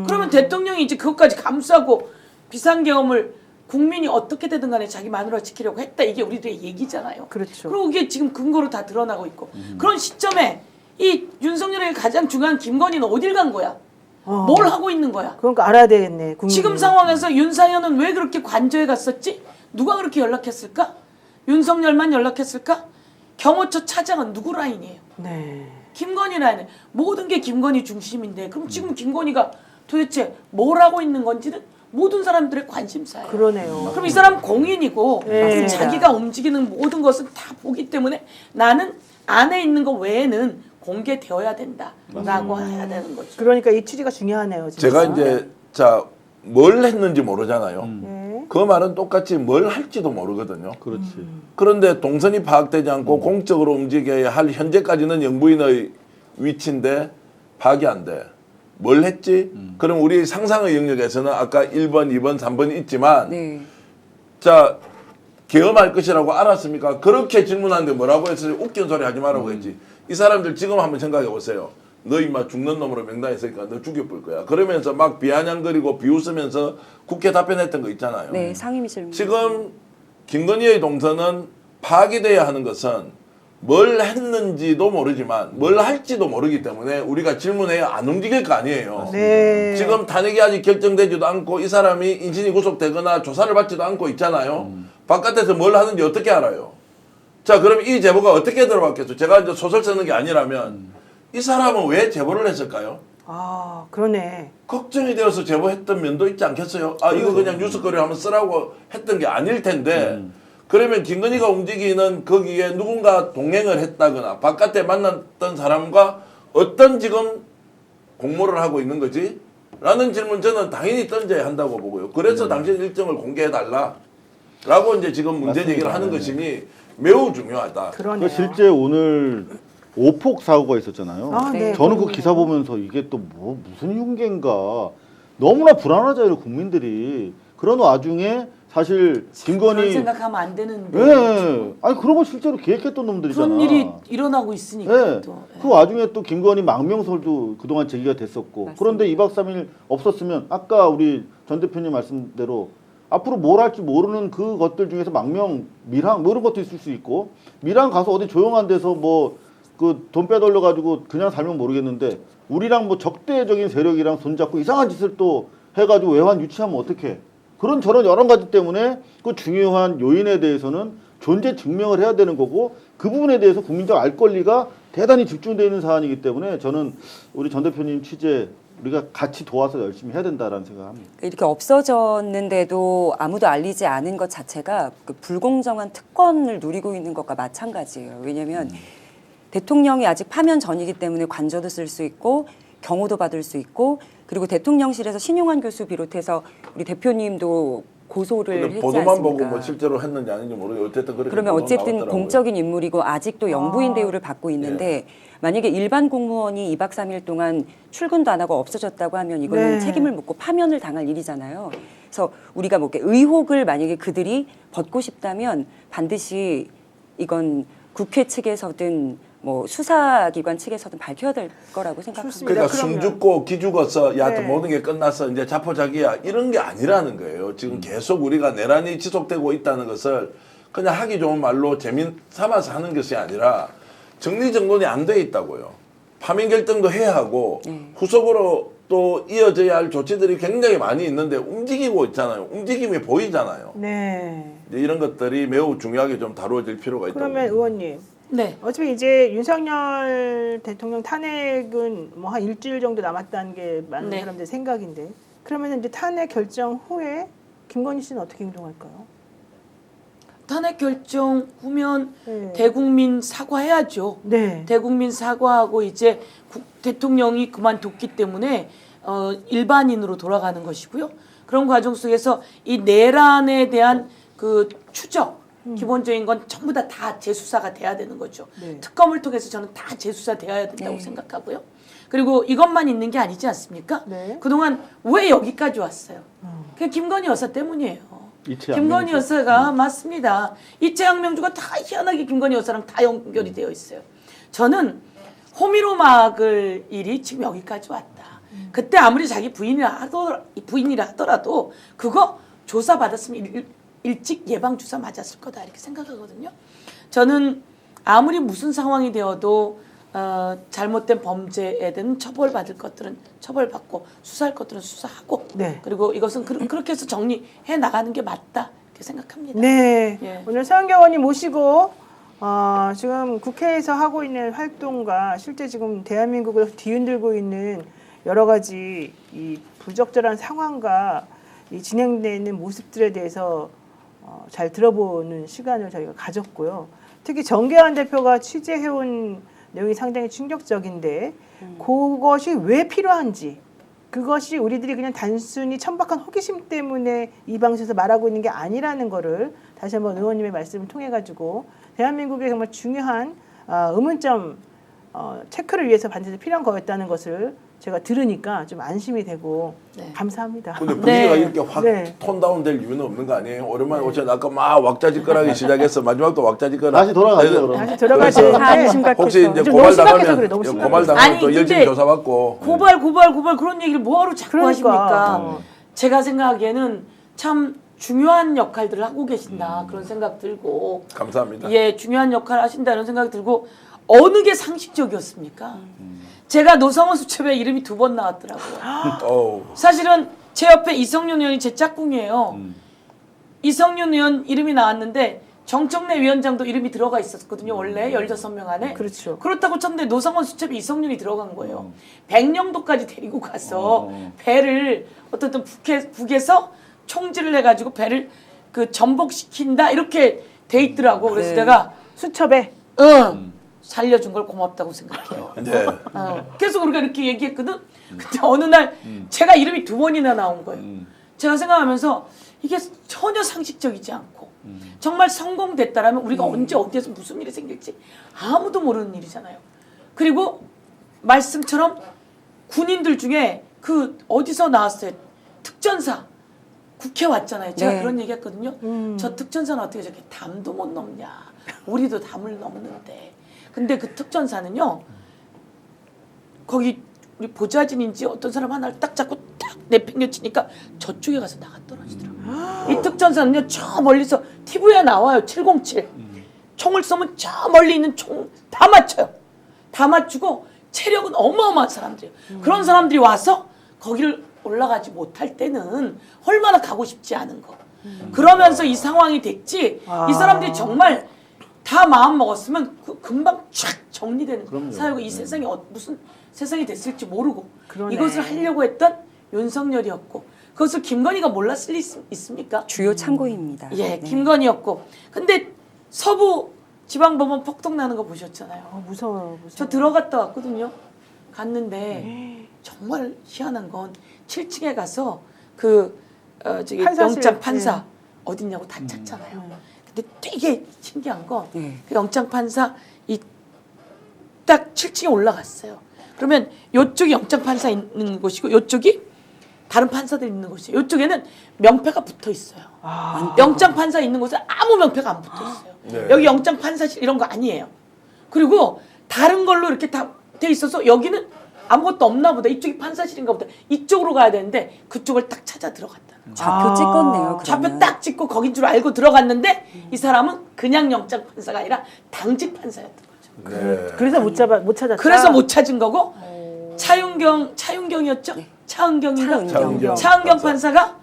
그러면 대통령이 이제 그것까지 감수하고 비상계엄을 국민이 어떻게 되든 간에 자기 마누라 지키려고 했다. 이게 우리들의 얘기잖아요. 그렇죠. 그리고 이게 지금 근거로 다 드러나고 있고 그런 시점에 이 윤석열의 가장 중요한 김건희는 어딜 간 거야? 뭘 하고 있는 거야? 그러니까 알아야 되겠네. 국민이. 지금 상황에서 윤상현은 왜 그렇게 관저에 갔었지? 누가 그렇게 연락했을까? 윤석열만 연락했을까? 경호처 차장은 누구 라인이에요? 네. 김건희 라인. 모든 게 김건희 중심인데 그럼 지금 김건희가 도대체 뭘 하고 있는 건지는 모든 사람들의 관심사예요. 그러네요. 그럼 이 사람 공인이고 네. 그럼 자기가 움직이는 모든 것은 다 보기 때문에 나는 안에 있는 거 외에는 공개되어야 된다라고 해야 되는 거죠. 그러니까 이 취지가 중요하네요. 진짜. 제가 이제 뭘 했는지 모르잖아요. 네. 그 말은 똑같이 뭘 할지도 모르거든요. 그렇지. 그런데 동선이 파악되지 않고 공적으로 움직여야 할 현재까지는 영부인의 위치인데 파악이 안 돼. 뭘 했지? 그럼 우리 상상의 영역에서는 아까 1번, 2번, 3번이 있지만 네. 자 계엄할 것이라고 알았습니까? 그렇게 질문하는데 뭐라고 했어요? 웃긴 소리 하지 말라고 했지. 이 사람들 지금 한번 생각해 보세요. 너 임마 죽는 놈으로 명단에 있으니까 너 죽여볼 거야. 그러면서 막 비아냥거리고 비웃으면서 국회 답변했던 거 있잖아요. 네, 상임위 질문. 지금 김건희의 동선은 파악이 돼야 하는 것은 뭘 했는지도 모르지만 뭘 할지도 모르기 때문에 우리가 질문해야 안 움직일 거 아니에요. 네. 지금 탄핵이 아직 결정되지도 않고 이 사람이 인신이 구속되거나 조사를 받지도 않고 있잖아요. 바깥에서 뭘 하는지 어떻게 알아요? 자, 그럼 이 제보가 어떻게 들어왔겠어? 제가 이제 소설 쓰는 게 아니라면 이 사람은 왜 제보를 했을까요? 아, 그러네. 걱정이 되어서 제보했던 면도 있지 않겠어요? 아, 이거 그냥 뉴스거리 한번 쓰라고 했던 게 아닐 텐데 그러면 김건희가 움직이는 거기에 누군가 동행을 했다거나 바깥에 만났던 사람과 어떤 지금 공모를 하고 있는 거지? 라는 질문 저는 당연히 던져야 한다고 보고요. 그래서 당신 일정을 공개해달라. 라고 이제 지금 문제 제기를 하는 것이니 매우 중요하다. 그러네요. 실제 오늘 오폭 사고가 있었잖아요. 아, 네. 저는 그 기사 보면서 이게 또 뭐 무슨 흉계인가 너무나 불안하잖아요 국민들이. 그런 와중에 사실 그런 김건희 생각하면 안 되는데 예. 아니 그러면 실제로 계획했던 놈들이잖아. 그런 일이 일어나고 있으니까 예. 또. 예. 그 와중에 또 김건희 망명설도 그동안 제기가 됐었고 맞습니다. 그런데 2박 3일 없었으면 아까 우리 전 대표님 말씀대로 앞으로 뭘 할지 모르는 그것들 중에서 망명, 밀항 뭐 이런 것도 있을 수 있고 밀항 가서 어디 조용한 데서 뭐 그 돈 빼돌려 가지고 그냥 살면 모르겠는데 우리랑 뭐 적대적인 세력이랑 손잡고 이상한 짓을 또 해가지고 외환 유치하면 어떡해. 그런 저런 여러 가지 때문에 그 중요한 요인에 대해서는 존재 증명을 해야 되는 거고 그 부분에 대해서 국민적 알 권리가 대단히 집중되어 있는 사안이기 때문에 저는 우리 전 대표님 취재 우리가 같이 도와서 열심히 해야 된다라는 생각합니다. 이렇게 없어졌는데도 아무도 알리지 않은 것 자체가 그 불공정한 특권을 누리고 있는 것과 마찬가지예요. 왜냐하면 대통령이 아직 파면 전이기 때문에 관저도 쓸 수 있고 경호도 받을 수 있고 그리고 대통령실에서 신용환 교수 비롯해서 우리 대표님도 고소를 근데 했지 보도만 않습니까? 보고 뭐 실제로 했는지 아닌지 모르겠어요. 어쨌든 그렇게 그러면 보도가 어쨌든 나왔더라고요. 공적인 인물이고 아직도 영부인 대우를 받고 있는데 만약에 일반 공무원이 2박 3일 동안 출근도 안 하고 없어졌다고 하면 이거는 네. 책임을 묻고 파면을 당할 일이잖아요. 그래서 우리가 뭐 이렇게 의혹을 만약에 그들이 벗고 싶다면 반드시 이건 국회 측에서든 뭐 수사기관 측에서든 밝혀야 될 거라고 생각합니다. 좋습니다. 그러니까 숨 그러면. 죽고 기 죽었어. 야, 네. 모든 게 끝났어. 이제 자포자기야. 이런 게 아니라는 거예요. 지금 계속 우리가 내란이 지속되고 있다는 것을 그냥 하기 좋은 말로 재미 삼아서 하는 것이 아니라 정리정돈이 안 돼 있다고요. 파면 결정도 해야 하고 후속으로 또 이어져야 할 조치들이 굉장히 많이 있는데 움직이고 있잖아요. 움직임이 보이잖아요. 네. 이제 이런 것들이 매우 중요하게 좀 다루어질 필요가 있다고 그러면 의원님, 네. 어차피 이제 윤석열 대통령 탄핵은 뭐 한 일주일 정도 남았다는 게 많은 네. 사람들의 생각인데 그러면 이제 탄핵 결정 후에 김건희 씨는 어떻게 행동할까요? 탄핵 결정 후면 네. 대국민 사과해야죠. 네. 대국민 사과하고 이제 대통령이 그만뒀기 때문에 일반인으로 돌아가는 것이고요. 그런 과정 속에서 이 내란에 대한 그 추적 기본적인 건 전부 다 재수사가 돼야 되는 거죠. 네. 특검을 통해서 저는 다 재수사돼야 된다고 네. 생각하고요. 그리고 이것만 있는 게 아니지 않습니까? 네. 그동안 왜 여기까지 왔어요? 그게 김건희 여사 때문이에요. 이채 김건희 양명주. 여사가 맞습니다. 이채 양명주가 다 희한하게 김건희 여사랑 다 연결이 되어 있어요. 저는 호미로 막을 일이 지금 여기까지 왔다. 그때 아무리 자기 부인이라 하더라도 그거 조사 받았으면 일찍 예방 주사 맞았을 거다 이렇게 생각하거든요. 저는 아무리 무슨 상황이 되어도 잘못된 범죄에 대한 처벌받을 것들은 처벌받고 수사할 것들은 수사하고 네. 그리고 이것은 그렇게 해서 정리해 나가는 게 맞다 이렇게 생각합니다. 네. 예. 오늘 서영교 의원님 모시고 지금 국회에서 하고 있는 활동과 실제 지금 대한민국을 뒤흔들고 있는 여러 가지 이 부적절한 상황과 이 진행되는 모습들에 대해서 잘 들어보는 시간을 저희가 가졌고요. 특히 정계환 대표가 취재해온 내용이 상당히 충격적인데 그것이 왜 필요한지 그것이 우리들이 그냥 단순히 천박한 호기심 때문에 이 방송에서 말하고 있는 게 아니라는 거를 다시 한번 의원님의 말씀을 통해 가지고 대한민국의 정말 중요한 의문점 체크를 위해서 반드시 필요한 거였다는 것을 제가 들으니까 좀 안심이 되고 네. 감사합니다. 근데 분위기가 네. 이렇게 확 네. 톤 다운 될 이유는 없는 거 아니에요? 오랜만에 오셨는데 아까 막 왁자지껄하기 시작해서 마지막도 왁자지껄. 다시 돌아가죠, 그럼. 다시 들어가야 그래서 되는데 사안이 심각해서. 혹시 이제 좀 고발 너무 심각해서 당하면 그래, 너무 심각해서. 고발 당하면 아니, 또 열심히 근데 조사받고. 고발 그런 얘기를 뭐하러 자꾸 그러니까. 하십니까? 제가 생각하기에는 참 중요한 역할들을 하고 계신다 그런 생각 들고 감사합니다. 예, 중요한 역할을 하신다는 생각이 들고 어느 게 상식적이었습니까? 제가 노상원 수첩에 이름이 2번 나왔더라고요. 어우. 사실은 제 옆에 이성윤 의원이 제 짝꿍이에요. 이성윤 의원 이름이 나왔는데 정청래 위원장도 이름이 들어가 있었거든요. 원래 16명 안에. 그렇죠. 그렇다고 쳤는데 노상원 수첩에 이성윤이 들어간 거예요. 백령도까지 데리고 가서 배를 어떤 북에서 총질을 해가지고 배를 그 전복시킨다 이렇게 돼 있더라고. 그래서 네. 내가 수첩에 살려준 걸 고맙다고 생각해요. 네. 계속 우리가 이렇게 얘기했거든. 근데 어느 날 제가 이름이 2번이나 나온 거예요. 제가 생각하면서 이게 전혀 상식적이지 않고 정말 성공됐다라면 우리가 언제 어디에서 무슨 일이 생길지 아무도 모르는 일이잖아요. 그리고 말씀처럼 군인들 중에 그 어디서 나왔어요? 특전사 국회 왔잖아요. 제가 네. 그런 얘기했거든요. 저 특전사는 어떻게 저렇게 담도 못 넘냐? 우리도 담을 넘는데. 근데 그 특전사는요. 거기 우리 보좌진인지 어떤 사람 하나를 딱 잡고 딱 내팽겨치니까 저쪽에 가서 나가 떨어지더라고요. 이 특전사는요. 저 멀리서 TV에 나와요. 707. 총을 쏘면 저 멀리 있는 총 다 맞춰요. 다 맞추고 체력은 어마어마한 사람들이에요. 그런 사람들이 와서 거기를 올라가지 못할 때는 얼마나 가고 싶지 않은 거. 그러면서 이 상황이 됐지. 이 사람들이 정말 다 마음 먹었으면 금방 촥 정리되는 그럼요. 사회가 이 세상이 무슨 세상이 됐을지 모르고 그러네. 이것을 하려고 했던 윤석열이었고 그것을 김건희가 몰랐을 리 있습니까? 주요 참고인입니다. 예, 네. 김건희였고 근데 서부 지방법원 폭동 나는 거 보셨잖아요. 무서워. 저 들어갔다 왔거든요. 갔는데 정말 희한한 건 7층에 가서 저기 판사실, 영장 판사 네. 어딨냐고 다 찾잖아요. 근데 되게 신기한 건 네. 그 영장 판사 딱 7층에 올라갔어요. 그러면 요쪽이 영장 판사 있는 곳이고 요쪽이 다른 판사들 있는 곳이에요. 요쪽에는 명패가 붙어 있어요. 영장 판사 있는 곳에 아무 명패가 안 붙어 있어요. 네. 여기 영장 판사실 이런 거 아니에요. 그리고 다른 걸로 이렇게 다 돼 있어서 여기는 아무것도 없나 보다. 이쪽이 판사실인가 보다. 이쪽으로 가야 되는데 그쪽을 딱 찾아 들어갔다는 거예요. 좌표 찍었네요. 좌표 그러면. 딱 찍고 거긴 줄 알고 들어갔는데 이 사람은 그냥 영장 판사가 아니라 당직 판사였던 거죠. 네. 그래서 못 찾았다. 그래서 못 찾은 거고 차윤경이었죠? 차은경인가? 차은경. 차은경 판사가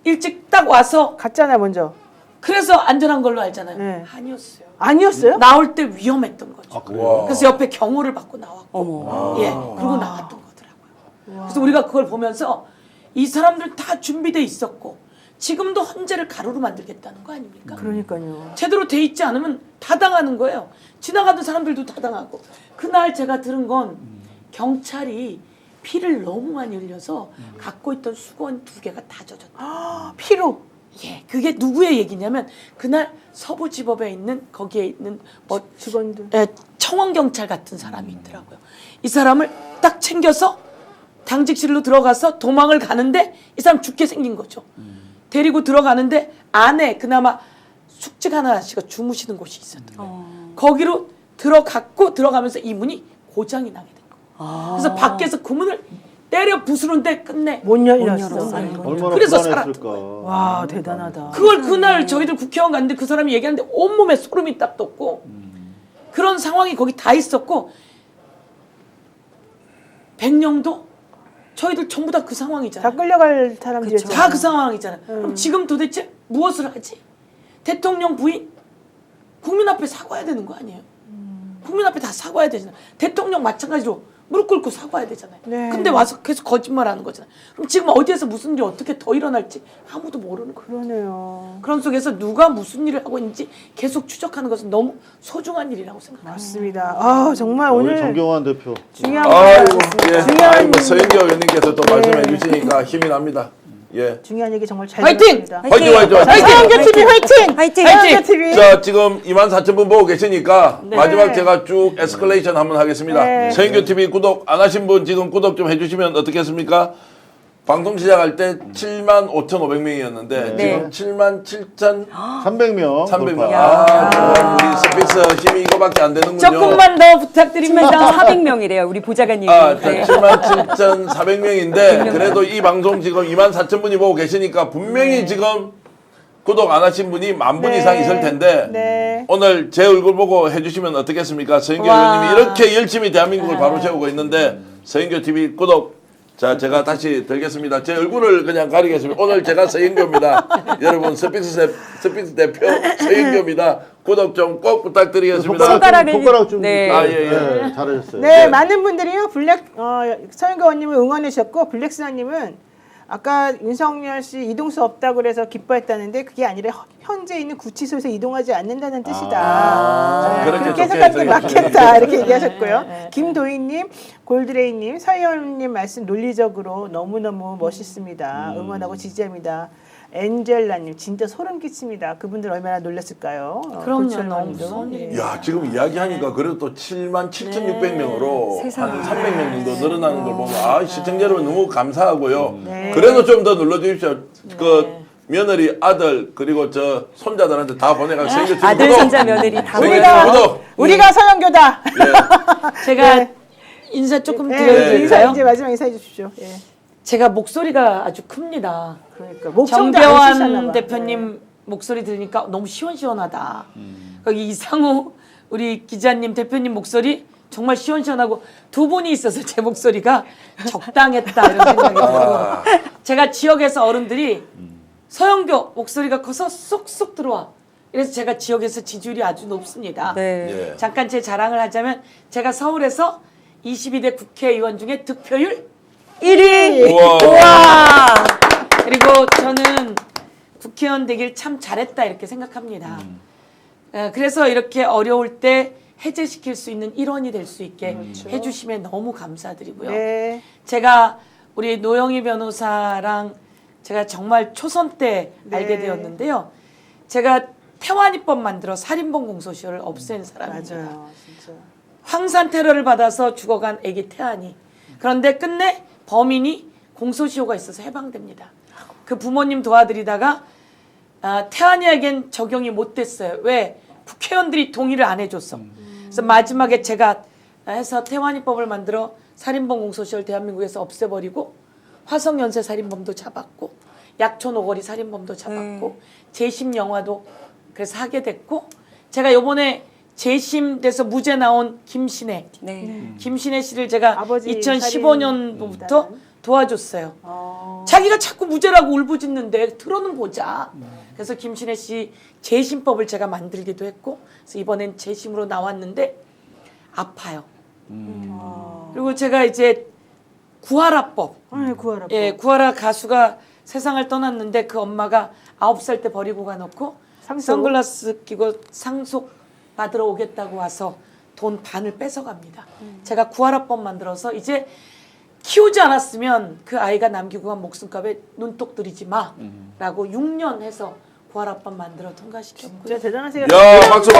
일찍 딱 와서 갔잖아 먼저. 그래서 안전한 걸로 알잖아요. 네. 아니었어요. 아니었어요? 나올 때 위험했던 거죠. 아, 그래요? 그래서 옆에 경호를 받고 나왔고, 어머. 예, 그리고 나왔던 거더라고요. 그래서 우리가 그걸 보면서 이 사람들 다 준비돼 있었고 지금도 헌재를 가로로 만들겠다는 거 아닙니까? 그러니까요. 제대로 돼 있지 않으면 다 당하는 거예요. 지나가던 사람들도 다 당하고. 그날 제가 들은 건 경찰이 피를 너무 많이 흘려서 갖고 있던 수건 2개가 다 젖었다. 피로. 예, 그게 누구의 얘기냐면 그날 서부지법에 있는 거기에 있는 뭐 직원들. 청원 경찰 같은 사람이 있더라고요. 이 사람을 딱 챙겨서 당직실로 들어가서 도망을 가는데 이 사람 죽게 생긴 거죠. 데리고 들어가는데 안에 그나마 숙직 하나씨가 주무시는 곳이 있었더라고요. 거기로 들어가면서 이 문이 고장이 나게 된 거예요. 그래서 밖에서 그 문을 때려 부수는데 끝내 못 열렸어. 열었어요. 얼마나 그래서 불안했을까. 와 대단하다. 그걸 그날 저희들 국회의원 갔는데 그 사람이 얘기하는데 온몸에 소름이 딱 돋고 그런 상황이 거기 다 있었고 백령도 저희들 전부 다 그 다 상황이잖아요. 끌려갈 사람들이었죠. 다 그 상황이잖아요. 그럼 지금 도대체 무엇을 하지? 대통령 부인 국민 앞에 사과해야 되는 거 아니에요? 국민 앞에 다 사과해야 되잖아요. 대통령 마찬가지로 무릎 꿇고 사과해야 되잖아요. 네. 근데 와서 계속 거짓말하는 거잖아요. 그럼 지금 어디에서 무슨 일이 어떻게 더 일어날지 아무도 모르는 거예요. 그러네요. 그런 속에서 누가 무슨 일을 하고 있는지 계속 추적하는 것은 너무 소중한 일이라고 생각합니다. 맞습니다. 아 정말 우리 오늘 정경환 대표. 중요한 아이고, 말씀, 예. 중요한 아이고, 서인교 의원님께서 또 네. 말씀해 주시니까 힘이 납니다. 예. 중요한 얘기 정말 잘 화이팅! 들었습니다. 화이팅, 화이팅, 화이팅! 서영교 TV 화이팅! 화이팅! 서영교 TV. 자, 지금 24,000분 보고 계시니까 네. 마지막 제가 쭉 에스컬레이션 한번 하겠습니다. 네. 서인교 TV 구독 안 하신 분 지금 구독 좀 해주시면 어떻겠습니까? 방송 시작할 때 75,500명이었는데 네. 지금 77,300명. 300명. 아, 우리 스피스 힘이 이거밖에 안 되는군요. 조금만 더 부탁드립니다. 400명이래요. 우리 보좌관님. 아, 네. 77,400명인데 그래도 이 방송 지금 24,000분이 보고 계시니까 분명히 지금 구독 안 하신 분이 10,000분 네. 이상 있을 텐데 네. 오늘 제 얼굴 보고 해주시면 어떻겠습니까? 서인교 와. 의원님이 이렇게 열심히 대한민국을 바로 세우고 있는데 서인교 TV 구독. 자, 제가 다시 들겠습니다. 제 얼굴을 그냥 가리겠습니다. 오늘 제가 서인교입니다. 여러분 스픽스 대표 서인교입니다. 구독 좀 꼭 부탁드리겠습니다. 손가락을 네. 아, 예, 예. 네, 잘하셨어요. 네, 많은 분들이요. 서영교 의원님을 응원해 주셨고 블랙스나님은 아까 윤석열 씨 이동수 없다고 그래서 기뻐했다는데 그게 아니라 현재 있는 구치소에서 이동하지 않는다는 뜻이다. 그렇게 그렇게 좋게 해석하는 게 해석해 맞겠다 이렇게 얘기하셨고요. 김도희님, 골드레이님, 서희원님 말씀 논리적으로 너무너무 멋있습니다. 응원하고 지지합니다. 엔젤라님 진짜 소름 끼칩니다. 그분들 얼마나 놀랐을까요? 그럼요, 고철 너무 님도. 무서운 일이에요. 야, 지금 이야기하니까 그래도 또 77,600명으로 세상에. 한 300명 정도 늘어나는 걸 보면 아, 시청자 여러분 너무 감사하고요. 네. 그래도 좀 더 눌러 주십시오. 그 며느리, 아들 그리고 저 손자들한테 다 보내가 서인교 TV 아들, 구독! 손자, 며느리 다 서인교 우리가 TV 구독! 우리가 서영교다. 제가 네. 인사 조금 네, 드려도 인사 될까요? 이제 마지막 인사해 주십시오. 예. 제가 목소리가 아주 큽니다. 그러니까 목청도 안 정배환 쓰셨나 봐. 대표님 목소리 들으니까 너무 시원시원하다. 거기 이상호 우리 기자님 대표님 목소리 정말 시원시원하고 두 분이 있어서 제 목소리가 적당했다 이런 생각이 들어요. 제가 지역에서 어른들이 서영교 목소리가 커서 쏙쏙 들어와. 그래서 제가 지역에서 지지율이 아주 높습니다. 네. 예. 잠깐 제 자랑을 하자면 제가 서울에서 22대 국회의원 중에 득표율 1위. 우와. 그리고 저는 국회의원 되길 참 잘했다 이렇게 생각합니다. 그래서 이렇게 어려울 때 해제시킬 수 있는 일원이 될 수 있게 해주시면 너무 감사드리고요. 네. 제가 우리 노영희 변호사랑 제가 정말 초선 때 알게 네. 되었는데요. 제가 태완이법 만들어 살인범 공소시효를 없앤 사람입니다. 맞아요, 진짜. 황산 테러를 받아서 죽어간 아기 태안이. 그런데 끝내 범인이 공소시효가 있어서 해방됩니다. 그 부모님 도와드리다가 태안이에겐 적용이 못 됐어요. 왜? 국회의원들이 동의를 안 해줬어. 그래서 마지막에 제가 해서 태완이법을 만들어 살인범 공소시효를 대한민국에서 없애버리고 화성 연쇄 살인범도 잡았고 약촌 오거리 살인범도 잡았고 재심 영화도 그래서 하게 됐고 제가 요번에 재심돼서 무죄 나온 김신혜 네. 김신혜 씨를 제가 아버지 2015년부터 살인 도와줬어요. 자기가 자꾸 무죄라고 울부짖는데 들어는 보자. 그래서 김신혜 씨 재심법을 제가 만들기도 했고 그래서 이번엔 재심으로 나왔는데 아파요. 그리고 제가 이제 구하라법 구하라. 예, 구하라 가수가 세상을 떠났는데 그 엄마가 9살 때 버리고 가놓고 상속? 선글라스 끼고 상속 받으러 오겠다고 와서 돈 반을 뺏어갑니다. 제가 구하라법 만들어서 이제 키우지 않았으면 그 아이가 남기고 간 목숨값에 눈독 들이지 마라고 6년 해서 구하라법 만들어 통과시켰고요. 진짜 대단하세요. 야, 박수.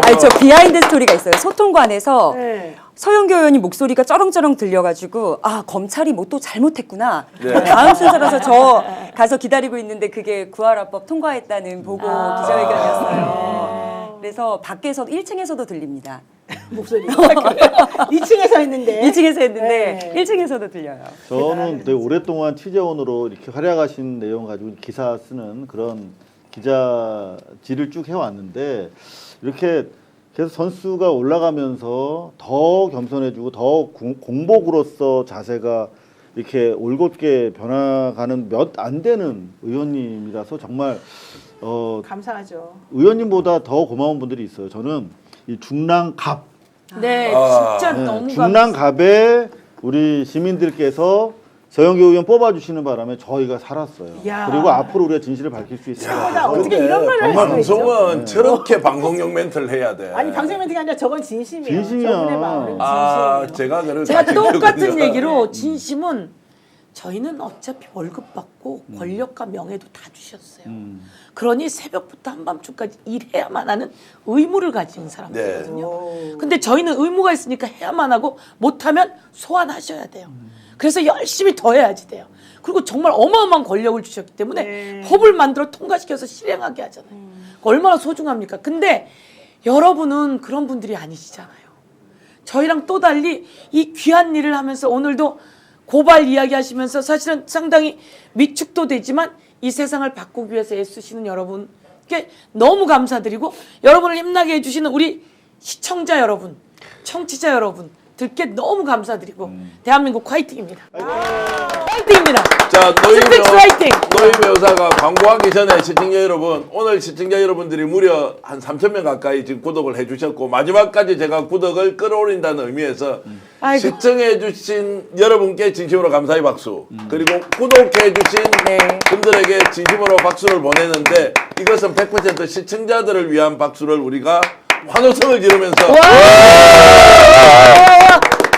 아니 저 비하인드 스토리가 있어요. 소통관에서 네. 서영교 의원님 목소리가 쩌렁쩌렁 들려가지고 아 검찰이 뭐 또 잘못했구나. 네. 뭐 다음 순서라서 저 가서 기다리고 있는데 그게 구하라법 통과했다는 보고 기자회견이었어요. 그래서 밖에서 1층에서도 들립니다. 목소리. 2층에서 했는데. 2층에서 했는데 네. 1층에서도 들려요. 저는 되게 오랫동안 취재원으로 이렇게 활약하신 내용 가지고 기사 쓰는 그런 기자질을 쭉 해왔는데 이렇게 계속 선수가 올라가면서 더 겸손해지고 더 공복으로서 자세가 이렇게 올곧게 변화가는 몇 안 되는 의원님이라서 정말 감사하죠. 의원님보다 더 고마운 분들이 있어요. 저는 이 중랑갑 네, 아. 진짜 네, 너무 중랑갑에 우리 시민들께서 서영교 의원 뽑아주시는 바람에 저희가 살았어요. 야. 그리고 앞으로 우리가 진실을 밝힐 수 있을 것 같아서 어떻게 이런 말을 할 수가 있죠? 방송은 저렇게 방송용 멘트를 해야 돼. 아니 방송 멘트가 아니라 저건 진심이에요. 진심이야. 저분의 마음은 아, 진심이에요. 제가 그걸 제가 같이 똑같은 기억하거든요. 얘기로 진심은 저희는 어차피 월급 받고 권력과 명예도 다 주셨어요. 그러니 새벽부터 한밤중까지 일해야만 하는 의무를 가진 사람들이거든요. 근데 저희는 의무가 있으니까 해야만 하고 못하면 소환하셔야 돼요. 그래서 열심히 더 해야지 돼요. 그리고 정말 어마어마한 권력을 주셨기 때문에 네. 법을 만들어 통과시켜서 실행하게 하잖아요. 얼마나 소중합니까? 근데 여러분은 그런 분들이 아니시잖아요. 저희랑 또 달리 이 귀한 일을 하면서 오늘도 고발 이야기 하시면서 사실은 상당히 위축도 되지만 이 세상을 바꾸기 위해서 애쓰시는 여러분께 너무 감사드리고 여러분을 힘나게 해주시는 우리 시청자 여러분, 청취자 여러분들께 너무 감사드리고 대한민국 화이팅입니다. 화이팅입니다. 자, 스픽스 화이팅! 노임 여사가 광고하기 전에 시청자 여러분, 오늘 시청자 여러분들이 무려 한 3,000명 가까이 지금 구독을 해주셨고 마지막까지 제가 구독을 끌어올린다는 의미에서 아이고. 시청해주신 여러분께 진심으로 감사의 박수, 그리고 구독해주신 네. 분들에게 진심으로 박수를 보내는데 이것은 100% 시청자들을 위한 박수를 우리가 환호성을 지르면서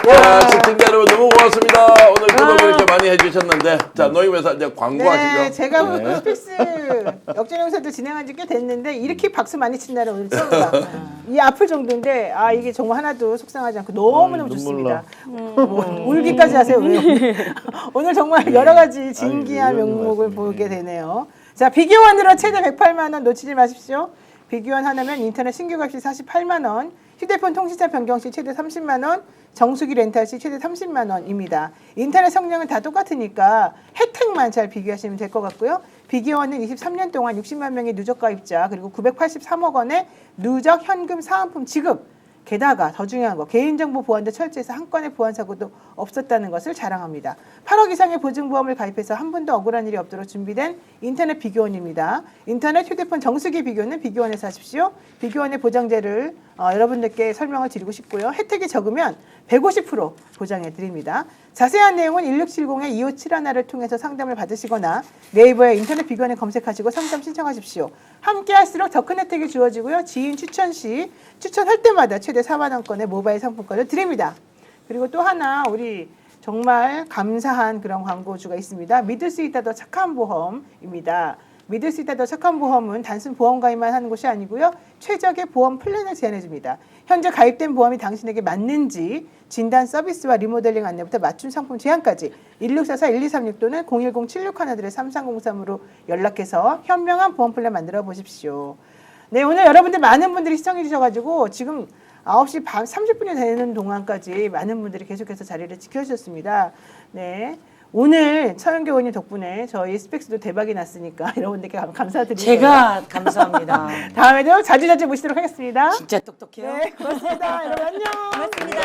야, 시청자 여러분 너무 고맙습니다. 오늘 구독 이렇게 많이 해주셨는데 자, 노임회사 이제 광고하시죠. 네, 제가 스픽스 역전용사도 진행한 지 꽤 됐는데 이렇게 박수 많이 친 날은 오늘 처음이다. 이 아플 정도인데 아 이게 정말 하나도 속상하지 않고 너무너무 좋습니다. 울기까지 하세요. 왜? 오늘 정말 여러 가지 진기한 아유, 명목을 말씀이. 보게 되네요. 자, 비교원으로 최대 108만 원 놓치지 마십시오. 비교원 하나면 인터넷 신규 값이 48만 원, 휴대폰 통신사 변경 시 최대 30만 원, 정수기 렌탈 시 최대 30만 원입니다. 인터넷 성능은 다 똑같으니까 혜택만 잘 비교하시면 될 것 같고요. 비교원은 23년 동안 60만 명의 누적 가입자 그리고 983억 원의 누적 현금 사은품 지급, 게다가 더 중요한 거 개인정보 보안도 철저해서 한 건의 보안 사고도 없었다는 것을 자랑합니다. 8억 이상의 보증보험을 가입해서 한 번도 억울한 일이 없도록 준비된 인터넷 비교원입니다. 인터넷 휴대폰 정수기 비교는 비교원에서 하십시오. 비교원의 보장제를 여러분들께 설명을 드리고 싶고요. 혜택이 적으면 150% 보장해 드립니다. 자세한 내용은 1670-2571을 통해서 상담을 받으시거나 네이버에 인터넷 비교원에 검색하시고 상담 신청하십시오. 함께 할수록 더 큰 혜택이 주어지고요. 지인 추천 시 추천할 때마다 최대 4만 원권의 모바일 상품권을 드립니다. 그리고 또 하나 우리 정말 감사한 그런 광고주가 있습니다. 믿을 수 있다 더 착한 보험입니다. 믿을 수 있다 더 착한 보험은 단순 보험 가입만 하는 곳이 아니고요. 최적의 보험 플랜을 제안해줍니다. 현재 가입된 보험이 당신에게 맞는지 진단 서비스와 리모델링 안내부터 맞춤 상품 제안까지 1644-1236 또는 010-7611-3303으로 연락해서 현명한 보험 플랜 만들어 보십시오. 네, 오늘 여러분들 많은 분들이 시청해 주셔가지고 지금 9시 반 30분이 되는 동안까지 많은 분들이 계속해서 자리를 지켜주셨습니다. 네. 오늘 서영교 의원님 덕분에 저희 스펙스도 대박이 났으니까 여러분들께 감사드리고요. 제가 감사합니다. 다음에도 자주자주 모시도록 하겠습니다. 진짜 똑똑해요. 네, 고맙습니다. 여러분 안녕. 고맙습니다.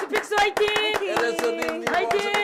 스픽스 화이팅! LS님 화이팅!